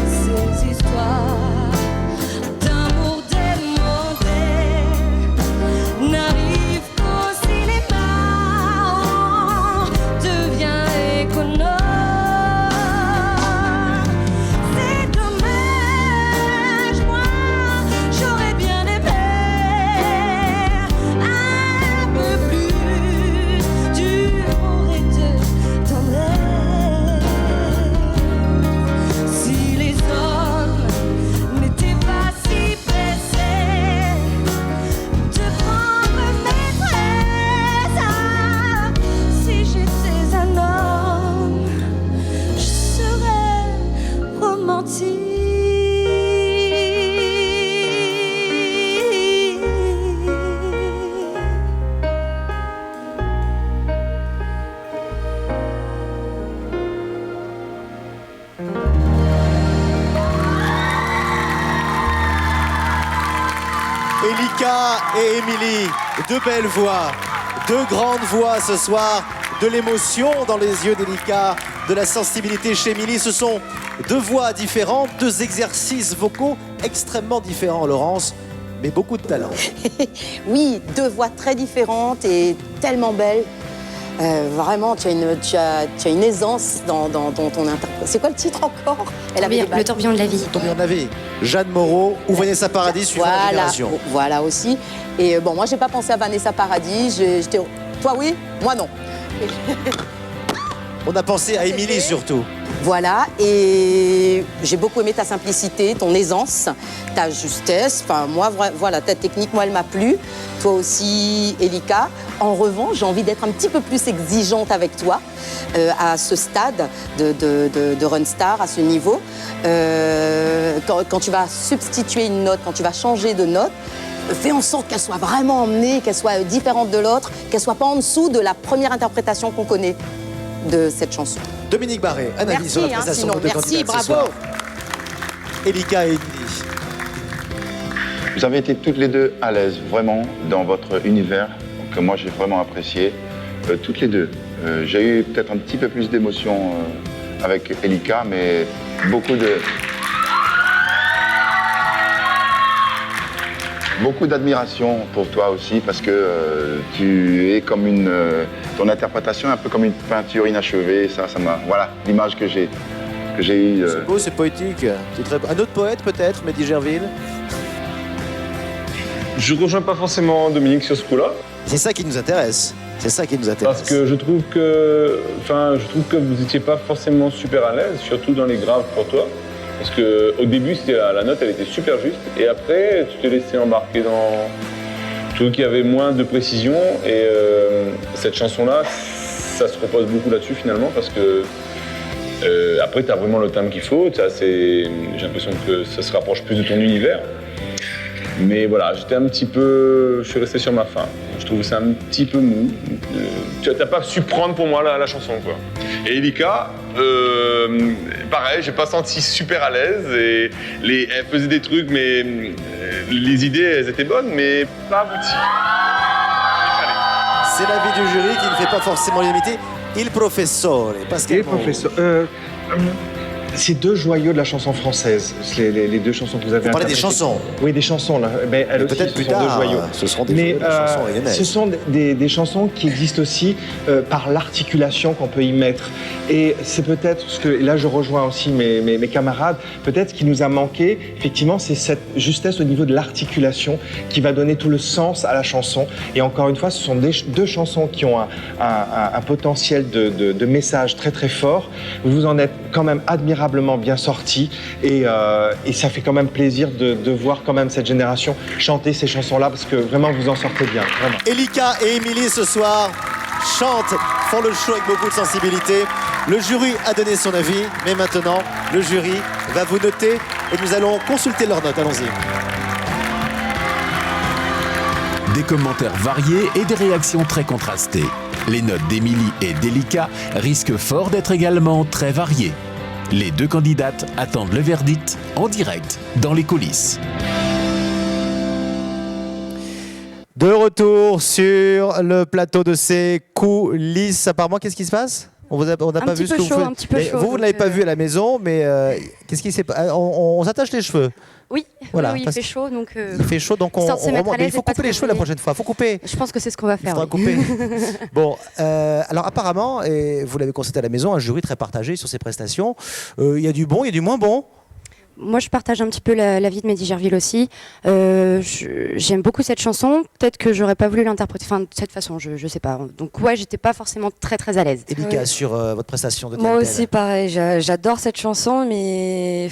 Ces histoires d'amour démodé n'arrivent qu'au cinéma. De Elika et Émilie, deux belles voix, deux grandes voix ce soir, de l'émotion dans les yeux d'Elika, de la sensibilité chez Émilie. Ce sont deux voix différentes, deux exercices vocaux extrêmement différents, Laurence, mais beaucoup de talent. Oui, deux voix très différentes et tellement belles. Vraiment, tu as une aisance dans ton interprétation. C'est quoi le titre encore? Le tourbillon de la vie. Le tourbillon de la vie. Jeanne Moreau ou Vanessa Paradis, suivant la génération. Voilà aussi. Et bon, moi, j'ai pas pensé à Vanessa Paradis. Toi, oui, moi, non. On a pensé à Émilie surtout. Voilà, et j'ai beaucoup aimé ta simplicité, ton aisance, ta justesse. Enfin, moi, voilà, ta technique, moi, elle m'a plu. Toi aussi, Elika. En revanche, j'ai envie d'être un petit peu plus exigeante avec toi à ce stade de Runstar, à ce niveau. Quand tu vas substituer une note, quand tu vas changer de note, fais en sorte qu'elle soit vraiment emmenée, qu'elle soit différente de l'autre, qu'elle soit pas en dessous de la première interprétation qu'on connaît de cette chanson. Dominique Barré, un avis sur la prestation de deux candidats bravo. ce soir. Elika et Émilie. Vous avez été toutes les deux à l'aise, vraiment, dans votre univers, que moi j'ai vraiment apprécié. Toutes les deux. J'ai eu peut-être un petit peu plus d'émotion avec Elika, mais beaucoup d'admiration pour toi aussi, parce que tu es comme ton interprétation est un peu comme une peinture inachevée. Ça m'a, voilà, l'image que j'ai eue. C'est beau, c'est poétique. C'est très... Un autre poète peut-être, Mehdi Gerville. Je ne rejoins pas forcément Dominique sur ce coup-là. C'est ça qui nous intéresse. C'est ça qui nous intéresse. Parce que je trouve que vous n'étiez pas forcément super à l'aise, surtout dans les graves pour toi. Parce qu'au début, la note, elle était super juste. Et après, tu t'es laissé embarquer dans... Je trouve qu'il y avait moins de précision. Et cette chanson-là, ça se repose beaucoup là-dessus finalement. Parce que après, tu as vraiment le timbre qu'il faut. J'ai l'impression que ça se rapproche plus de ton univers. Mais voilà, je suis resté sur ma faim. Je trouve ça un petit peu mou. Tu n'as pas su prendre pour moi la chanson, quoi. Et Elika, pareil, j'ai pas senti super à l'aise. Et elle faisait des trucs, mais les idées, elles étaient bonnes, mais pas abouties. C'est l'avis du jury qui ne fait pas forcément l'unanimité. Il professore, Pascal. Il professeur. C'est deux joyaux de la chanson française, les deux chansons que vous avez interprétées. Vous parlez des chansons? Oui, des chansons, là. Mais elles aussi, peut-être plus tard, ce seront des joyaux de chansons rayonnaises. Ce sont des chansons qui existent aussi par l'articulation qu'on peut y mettre. Et c'est peut-être ce que, là je rejoins aussi mes camarades, peut-être ce qui nous a manqué, effectivement, c'est cette justesse au niveau de l'articulation qui va donner tout le sens à la chanson. Et encore une fois, ce sont deux chansons qui ont un potentiel de message très très fort. Vous en êtes quand même admirablement bien sorti et ça fait quand même plaisir de voir quand même cette génération chanter ces chansons-là parce que vraiment vous en sortez bien, vraiment. Elika et Émilie ce soir chantent, font le show avec beaucoup de sensibilité. Le jury a donné son avis, mais maintenant le jury va vous noter et nous allons consulter leurs notes. Allons-y. Des commentaires variés et des réactions très contrastées. Les notes d'Émilie et d'Elika risquent fort d'être également très variées. Les deux candidates attendent le verdict en direct dans les coulisses. De retour sur le plateau de ces coulisses. Apparemment, qu'est-ce qui se passe? On n'a pas vu ce que vous faites. Un petit peu chaud. Vous ne l'avez pas vu à la maison, mais qu'est-ce qui s'est passé? On s'attache les cheveux. Oui, voilà, oui, il fait chaud, donc... il fait chaud, donc on remonte. Mais il faut couper les cheveux la prochaine fois. Il faut couper. Je pense que c'est ce qu'on va faire. Il faudra couper. Bon, alors apparemment, et vous l'avez constaté à la maison, un jury très partagé sur ses prestations. Il y a du bon, il y a du moins bon. Moi, je partage un petit peu l'avis de Mehdi Gerville aussi. J'aime beaucoup cette chanson. Peut-être que j'aurais pas voulu l'interpréter de cette façon, je sais pas. Donc ouais, j'étais pas forcément très très à l'aise. Elika, sur votre prestation de Moi aussi, pareil. J'adore cette chanson, mais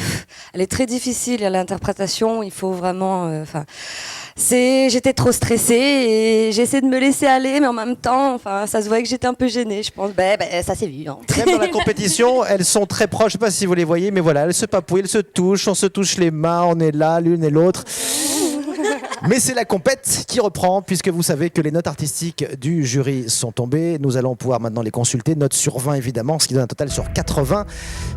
elle est très difficile à l'interprétation. Il faut vraiment... J'étais trop stressée et j'essaie de me laisser aller, mais en même temps, ça se voit que j'étais un peu gênée. Je pense, ça s'est vu. Hein. Même dans la compétition, elles sont très proches. Je ne sais pas si vous les voyez, mais voilà, elles se papouillent, elles se touchent, on se touche les mains, on est là, l'une et l'autre. Mais c'est la compète qui reprend, puisque vous savez que les notes artistiques du jury sont tombées. Nous allons pouvoir maintenant les consulter. Notes sur 20, évidemment, ce qui donne un total sur 80.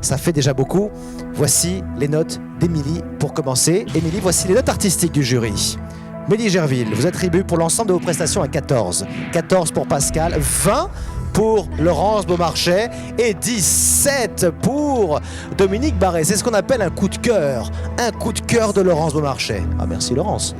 Ça fait déjà beaucoup. Voici les notes d'Émilie pour commencer. Émilie, voici les notes artistiques du jury. Mehdi Gerville, vous attribuez pour l'ensemble de vos prestations à 14. 14 pour Pascal, 20 pour Laurence Beaumarchais et 17 pour Dominique Barré. C'est ce qu'on appelle un coup de cœur. Un coup de cœur de Laurence Beaumarchais. Ah, merci Laurence.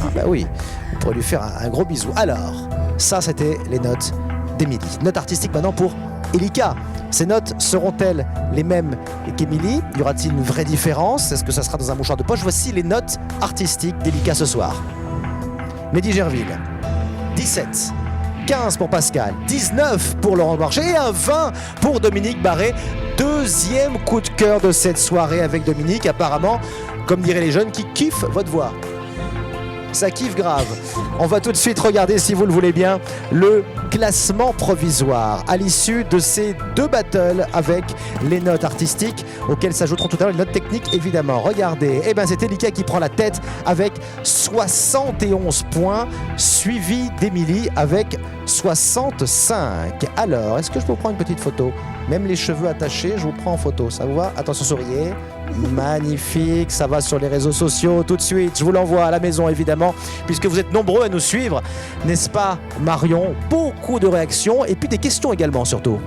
Ah bah oui, on pourrait lui faire un gros bisou. Alors, ça c'était les notes d'Émilie. Notes artistiques maintenant pour Elika. Ces notes seront-elles les mêmes qu'Émilie? Y aura-t-il une vraie différence? Est-ce que ça sera dans un mouchoir de poche? Voici les notes artistiques d'Elika ce soir. Mehdi Gerville, 17. 15 pour Pascal, 19 pour Laurent Beaumarchais et un 20 pour Dominique Barré. Deuxième coup de cœur de cette soirée avec Dominique, apparemment, comme diraient les jeunes, qui kiffent votre voix. Ça kiffe grave. On va tout de suite regarder, si vous le voulez bien, le classement provisoire à l'issue de ces deux battles avec les notes artistiques auxquelles s'ajouteront tout à l'heure les notes techniques, évidemment. Regardez, eh ben, c'est Elika qui prend la tête avec 71 points, suivi d'Émilie avec 65. Alors, est-ce que je peux vous prendre une petite photo? Même les cheveux attachés, je vous prends en photo. Ça vous va? Attention, souriez. Magnifique, ça va sur les réseaux sociaux tout de suite. Je vous l'envoie à la maison, évidemment, puisque vous êtes nombreux à nous suivre. N'est-ce pas, Marion? Beaucoup de réactions et puis des questions également, surtout.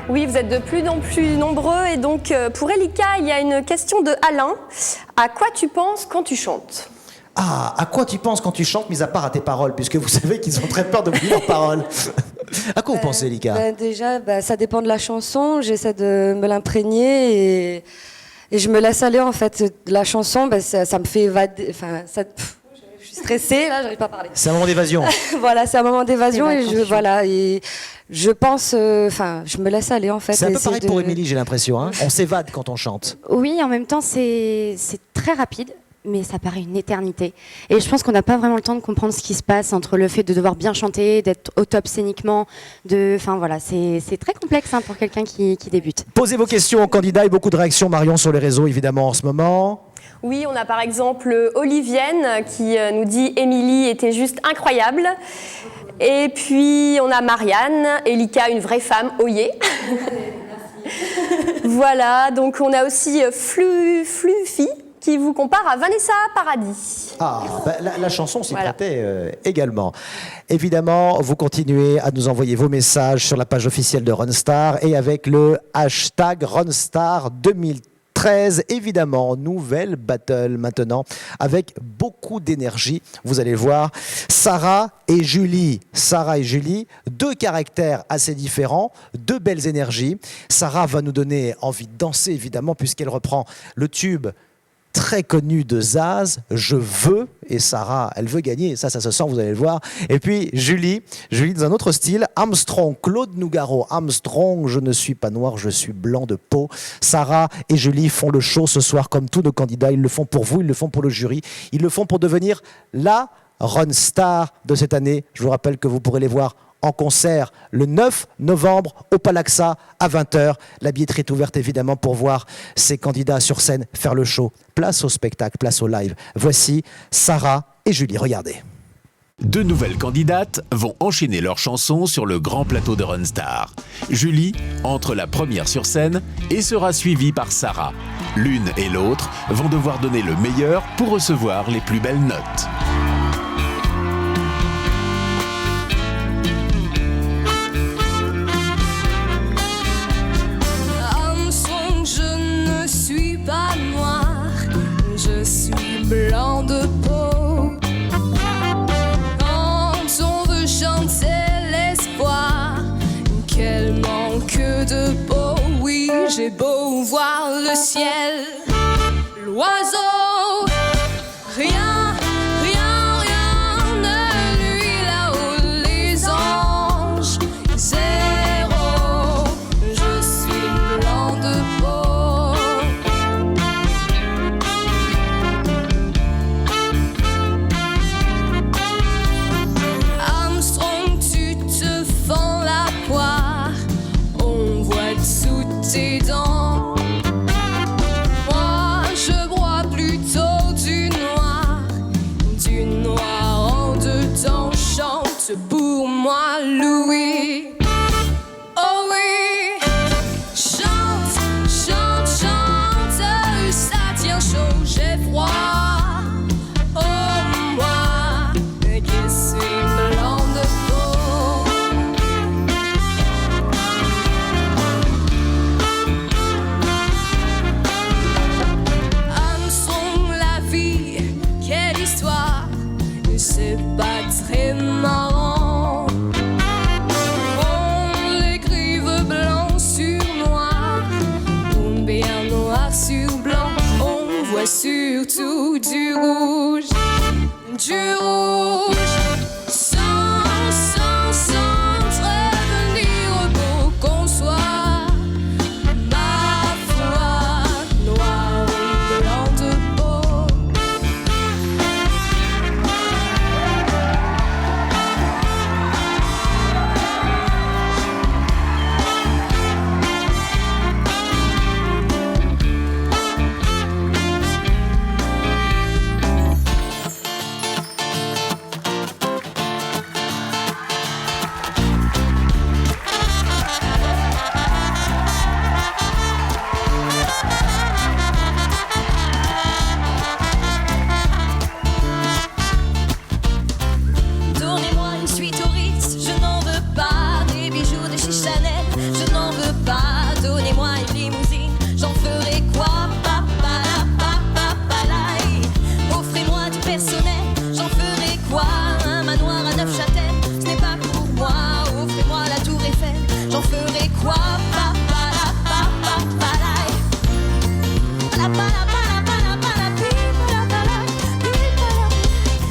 Oui, vous êtes de plus en plus nombreux. Et donc, pour Elika, il y a une question de Alain. À quoi tu penses quand tu chantes? Ah, à quoi tu penses quand tu chantes, mis à part à tes paroles, puisque vous savez qu'ils ont très peur d'oublier leurs paroles. À quoi vous pensez, Elika? Déjà, ça dépend de la chanson. J'essaie de me l'imprégner et je me laisse aller, en fait. La chanson, ça me fait évader. Enfin, je suis stressée, là, j'arrive pas à parler. C'est un moment d'évasion. Voilà, c'est un moment d'évasion et je pense, je me laisse aller, en fait. C'est un peu pareil pour Émilie, j'ai l'impression. Hein. On s'évade quand on chante. Oui, en même temps, c'est très rapide. Mais ça paraît une éternité. Et je pense qu'on n'a pas vraiment le temps de comprendre ce qui se passe entre le fait de devoir bien chanter, d'être au top scéniquement. Enfin voilà, c'est très complexe pour quelqu'un qui débute. Posez vos questions aux candidats et beaucoup de réactions, Marion, sur les réseaux, évidemment, en ce moment. Oui, on a par exemple Olivienne qui nous dit « Émilie était juste incroyable ». Et puis on a Marianne, Elika, une vraie femme, oyez. Voilà, donc on a aussi Fluffy qui vous compare à Vanessa Paradis. Ah, la chanson s'y prêtait également. Évidemment, vous continuez à nous envoyer vos messages sur la page officielle de Runstar et avec le hashtag Runstar 2013. Évidemment, nouvelle battle maintenant avec beaucoup d'énergie. Vous allez voir, Sarah et Julie, deux caractères assez différents, deux belles énergies. Sarah va nous donner envie de danser, évidemment, puisqu'elle reprend le tube très connu de Zaz, Je veux, et Sarah, elle veut gagner, ça se sent, vous allez le voir. Et puis Julie dans un autre style, Armstrong, Claude Nougaro, Armstrong, je ne suis pas noir, je suis blanc de peau. Sarah et Julie font le show ce soir comme tous nos candidats, ils le font pour vous, ils le font pour le jury, ils le font pour devenir la Runstar de cette année. Je vous rappelle que vous pourrez les voir en concert le 9 novembre au Palaxa à 20h. La billetterie est ouverte évidemment pour voir ces candidats sur scène faire le show. Place au spectacle, place au live. Voici Sarah et Julie, regardez. Deux nouvelles candidates vont enchaîner leurs chansons sur le grand plateau de Runstar. Julie entre la première sur scène et sera suivie par Sarah. L'une et l'autre vont devoir donner le meilleur pour recevoir les plus belles notes. Blanc de peau. Quand on veut chanter l'espoir, quel manque de peau. Oui, j'ai beau voir le ciel, l'oiseau, rien ne lui là-haut, les anges, zéro. Je suis blanc de peau. Tes dents. Moi je bois plutôt du noir en dedans. Chante pour moi Louis. Oh oui, chante, chante, chante, ça tient chaud, j'ai froid. Oh moi, pas très marrant. On l'écrive blanc sur noir, ou bien noir sur blanc. On voit surtout du rouge, sans devenir beau qu'on soit. Ma foi, noir ou blanc de peau. Donnez-moi une suite au Ritz, je n'en veux pas. Des bijoux de chez Chanel, je n'en veux pas. Donnez-moi une limousine, j'en ferai quoi? Offrez-moi du personnel, j'en ferai quoi? Un manoir à Neufchâtel, ce n'est pas pour moi. Offrez-moi la tour Eiffel, j'en ferai quoi?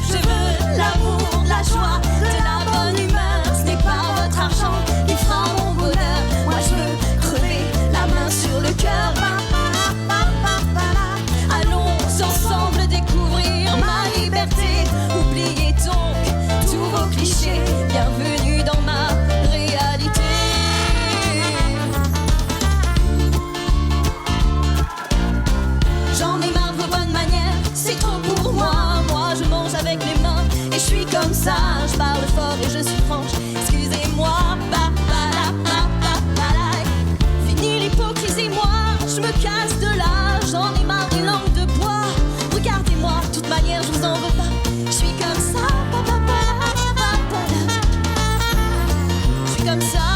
Je veux l'amour, la joie, de la bonne humeur. Ce n'est pas votre argent qui fera mon bonheur. Moi je veux crever la main sur le cœur. Allons ensemble découvrir ma liberté. Oubliez donc tous vos clichés. Bienvenue dans ma réalité. J'en ai marre de vos bonnes manières, c'est trop pour moi. Moi je mange avec les mains et je suis comme ça. Je parle fort et je suis franche, excusez-moi. Fini l'hypocrisie, moi je me casse de là. J'en ai marre des langues de bois. Regardez-moi, de toute manière je vous en veux pas. Je suis comme ça. Je suis comme ça.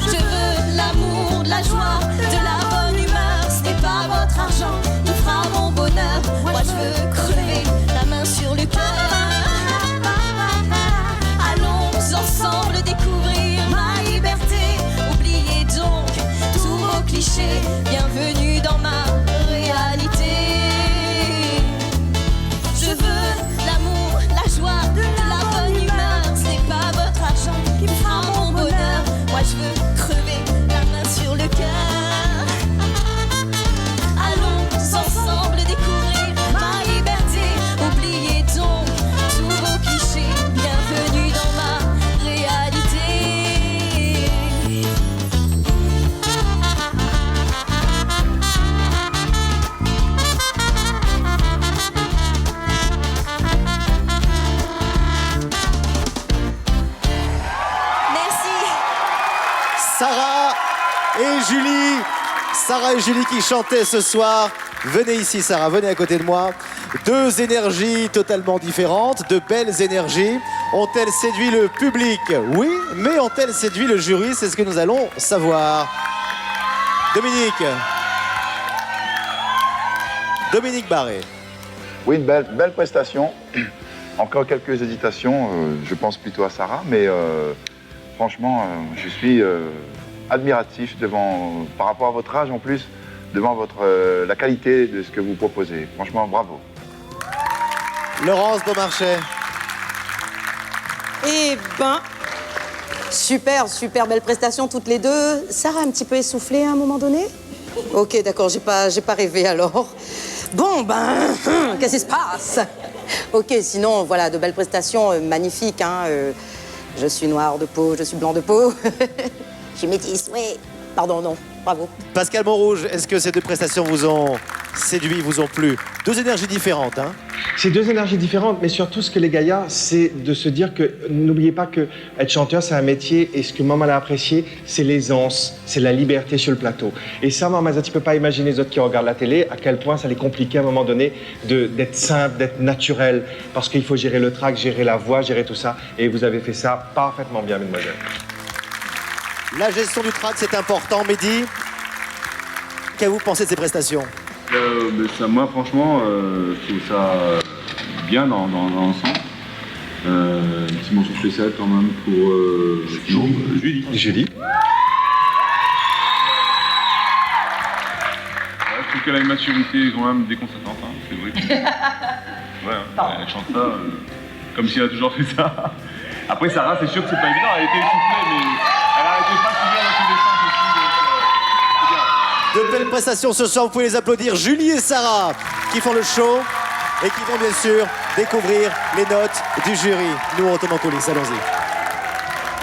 Je veux l'amour, la joie, de la bonne humeur. Ce n'est pas votre argent qui fera mon bonheur. Moi je veux crever la main sur le cœur. Allons ensemble découvrir ma liberté. Oubliez donc tous vos clichés. Bienvenue dans ma réalité. Je veux l'amour, la joie, de la bonne humeur. Ce n'est pas votre argent qui me fera mon bonheur. Moi je veux crever la main sur le cœur. Allons ensemble découvrir ma liberté. Oubliez donc tous vos clichés. Bienvenue dans ma réalité. Sarah et Julie. Sarah et Julie qui chantaient ce soir. Venez ici, Sarah, venez à côté de moi. Deux énergies totalement différentes, de belles énergies. Ont-elles séduit le public? Oui, mais ont-elles séduit le jury? C'est ce que nous allons savoir. Dominique Barré. Oui, une belle prestation. Encore quelques hésitations. Je pense plutôt à Sarah, mais franchement, je suis admiratif par rapport à votre âge en plus, devant la qualité de ce que vous proposez. Franchement, bravo. Laurence Beaumarchais. Eh ben, super belle prestation toutes les deux. Sarah un petit peu essoufflée à un moment donné? Ok, d'accord, j'ai pas rêvé alors. Bon, ben, qu'est-ce qui se passe? Ok, sinon, voilà, de belles prestations magnifiques. Hein, je suis noire de peau, je suis blanc de peau. Je suis métisse, oui. Pardon, non, bravo. Pascal Montrouge, est-ce que ces deux prestations vous ont séduit, vous ont plu? Deux énergies différentes, hein? C'est deux énergies différentes, mais surtout ce que les Gaïas, c'est de se dire que n'oubliez pas que être chanteur, c'est un métier, et ce que maman a apprécié, c'est l'aisance, c'est la liberté sur le plateau. Et ça, maman, tu peux pas imaginer les autres qui regardent la télé, à quel point ça les compliquait à un moment donné d'être simple, d'être naturel, parce qu'il faut gérer le track, gérer la voix, gérer tout ça, et vous avez fait ça parfaitement bien, mesdemoiselles. La gestion du track, c'est important. Mehdi, qu'avez-vous pensé de ces prestations? Moi, franchement, je trouve ça bien dans l'ensemble. Une petite mention spéciale quand même pour Julie. Julie. Je trouve qu'elle a une maturité quand même déconcertante, hein, c'est vrai. Elle chante ça comme si elle a toujours fait ça. Après, Sarah, c'est sûr que c'est pas évident, elle a été essoufflée, mais elle a arrêté pas si bien dans tous les sens aussi. De belles prestations ce soir, vous pouvez les applaudir. Julie et Sarah qui font le show et qui vont bien sûr découvrir les notes du jury. Nous, on retourne en coulisses, allons-y.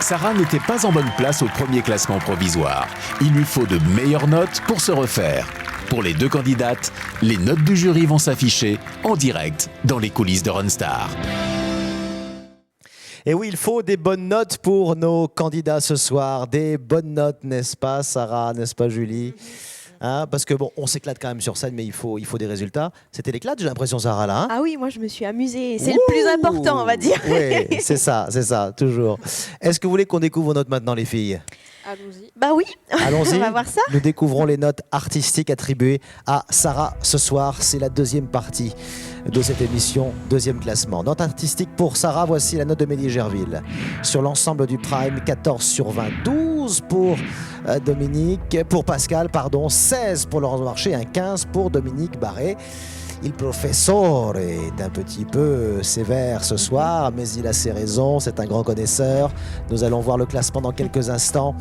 Sarah n'était pas en bonne place au premier classement provisoire. Il lui faut de meilleures notes pour se refaire. Pour les deux candidates, les notes du jury vont s'afficher en direct dans les coulisses de Runstar. Et oui, il faut des bonnes notes pour nos candidats ce soir. Des bonnes notes, n'est-ce pas, Sarah, n'est-ce pas, Julie? Hein, parce que bon, on s'éclate quand même sur scène, mais il faut des résultats. C'était l'éclat, j'ai l'impression, Sarah, là. Hein, ah oui, moi je me suis amusée. C'est le plus important, on va dire. Oui, c'est ça, toujours. Est-ce que vous voulez qu'on découvre vos notes maintenant, les filles? Allons-y. Bah oui, allons-y. On va voir ça. Nous découvrons les notes artistiques attribuées à Sarah ce soir. C'est la deuxième partie de cette émission, deuxième classement. Note artistique pour Sarah, voici la note de Mélie Gerville. Sur l'ensemble du Prime, 14 sur 20, 12 pour pour Pascal, 16 pour Laurence Marché, un 15 pour Dominique Barré. Il professeur est un petit peu sévère ce soir, mais il a ses raisons, c'est un grand connaisseur. Nous allons voir le classement dans quelques instants.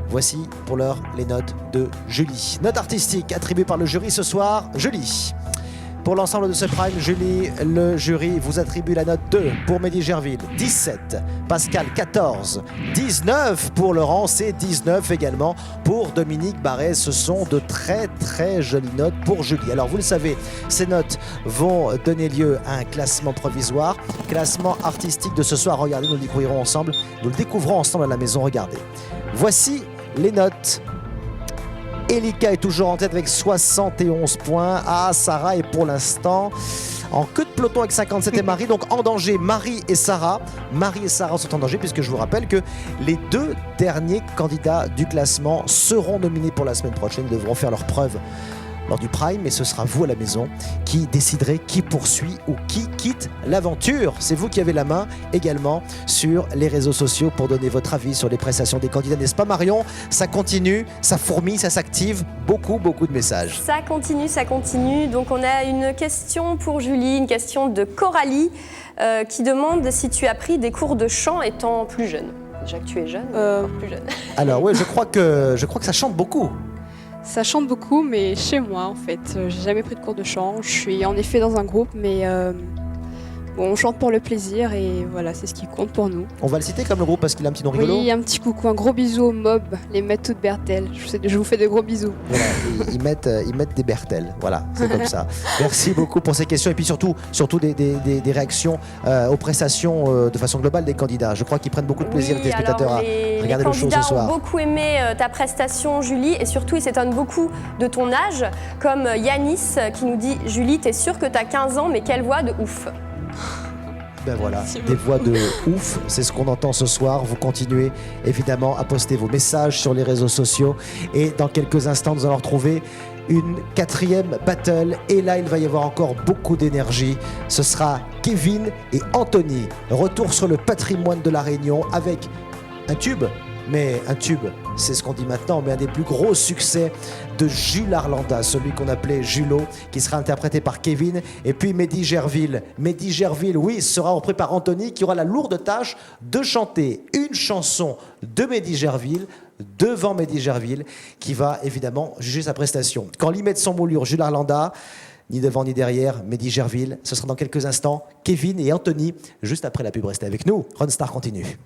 Voici pour l'heure les notes de Julie. Note artistique attribuée par le jury ce soir, Julie. Pour l'ensemble de ce Prime, Julie, le jury vous attribue la note 2 pour Mélie Gerville, 17, Pascal 14, 19 pour Laurence et 19 également pour Dominique Barré. Ce sont de très très jolies notes pour Julie. Alors vous le savez, ces notes vont donner lieu à un classement provisoire, classement artistique de ce soir. Regardez, nous le découvrirons ensemble, nous le découvrons ensemble à la maison. Regardez. Voici les notes. Elika est toujours en tête avec 71 points. Ah, Sarah est pour l'instant en queue de peloton avec 57 et Marie. Donc en danger, Marie et Sarah. Marie et Sarah sont en danger puisque je vous rappelle que les deux derniers candidats du classement seront nominés pour la semaine prochaine. Ils devront faire leurs preuves lors du Prime, mais ce sera vous à la maison qui déciderez qui poursuit ou qui quitte l'aventure. C'est vous qui avez la main également sur les réseaux sociaux pour donner votre avis sur les prestations des candidats, n'est-ce pas Marion? Ça continue, ça fourmille, ça s'active, beaucoup de messages. Ça continue. Donc on a une question pour Julie, une question de Coralie qui demande si tu as pris des cours de chant étant plus jeune. Déjà que tu es jeune, encore plus jeune. Alors oui, je crois que ça chante beaucoup. Ça chante beaucoup, mais chez moi, en fait. J'ai jamais pris de cours de chant. Je suis en effet dans un groupe, mais bon, on chante pour le plaisir et voilà, c'est ce qui compte pour nous. On va le citer comme le groupe parce qu'il a un petit nom rigolo. Oui, un petit coucou, un gros bisou au Mob, les Maîtres de Bertel. Je vous fais de gros bisous. Voilà, ils mettent des Bertel, voilà, c'est comme ça. Merci beaucoup pour ces questions et puis surtout des réactions aux prestations de façon globale des candidats. Je crois qu'ils prennent beaucoup de plaisir, les téléspectateurs, à regarder le show ce soir. Les candidats ont beaucoup aimé ta prestation, Julie, et surtout ils s'étonnent beaucoup de ton âge, comme Yanis qui nous dit « Julie, t'es sûre que t'as 15 ans, mais quelle voix de ouf !» Ben voilà, des voix de ouf, c'est ce qu'on entend ce soir. Vous continuez évidemment à poster vos messages sur les réseaux sociaux et dans quelques instants nous allons retrouver une quatrième battle et là il va y avoir encore beaucoup d'énergie. Ce sera Kevin et Anthony. Retour sur le patrimoine de la Réunion avec un tube. Mais un tube, c'est ce qu'on dit maintenant, mais un des plus gros succès de Jules Arlanda, celui qu'on appelait Julo, qui sera interprété par Kevin, et puis Mélie Gerville. Mélie Gerville, oui, sera repris par Anthony, qui aura la lourde tâche de chanter une chanson de Mélie Gerville, devant Mélie Gerville, qui va évidemment juger sa prestation. Quand l'y met de son moulure Jules Arlanda, ni devant ni derrière, Mélie Gerville, ce sera dans quelques instants, Kevin et Anthony, juste après la pub. Restez avec nous, Runstar continue.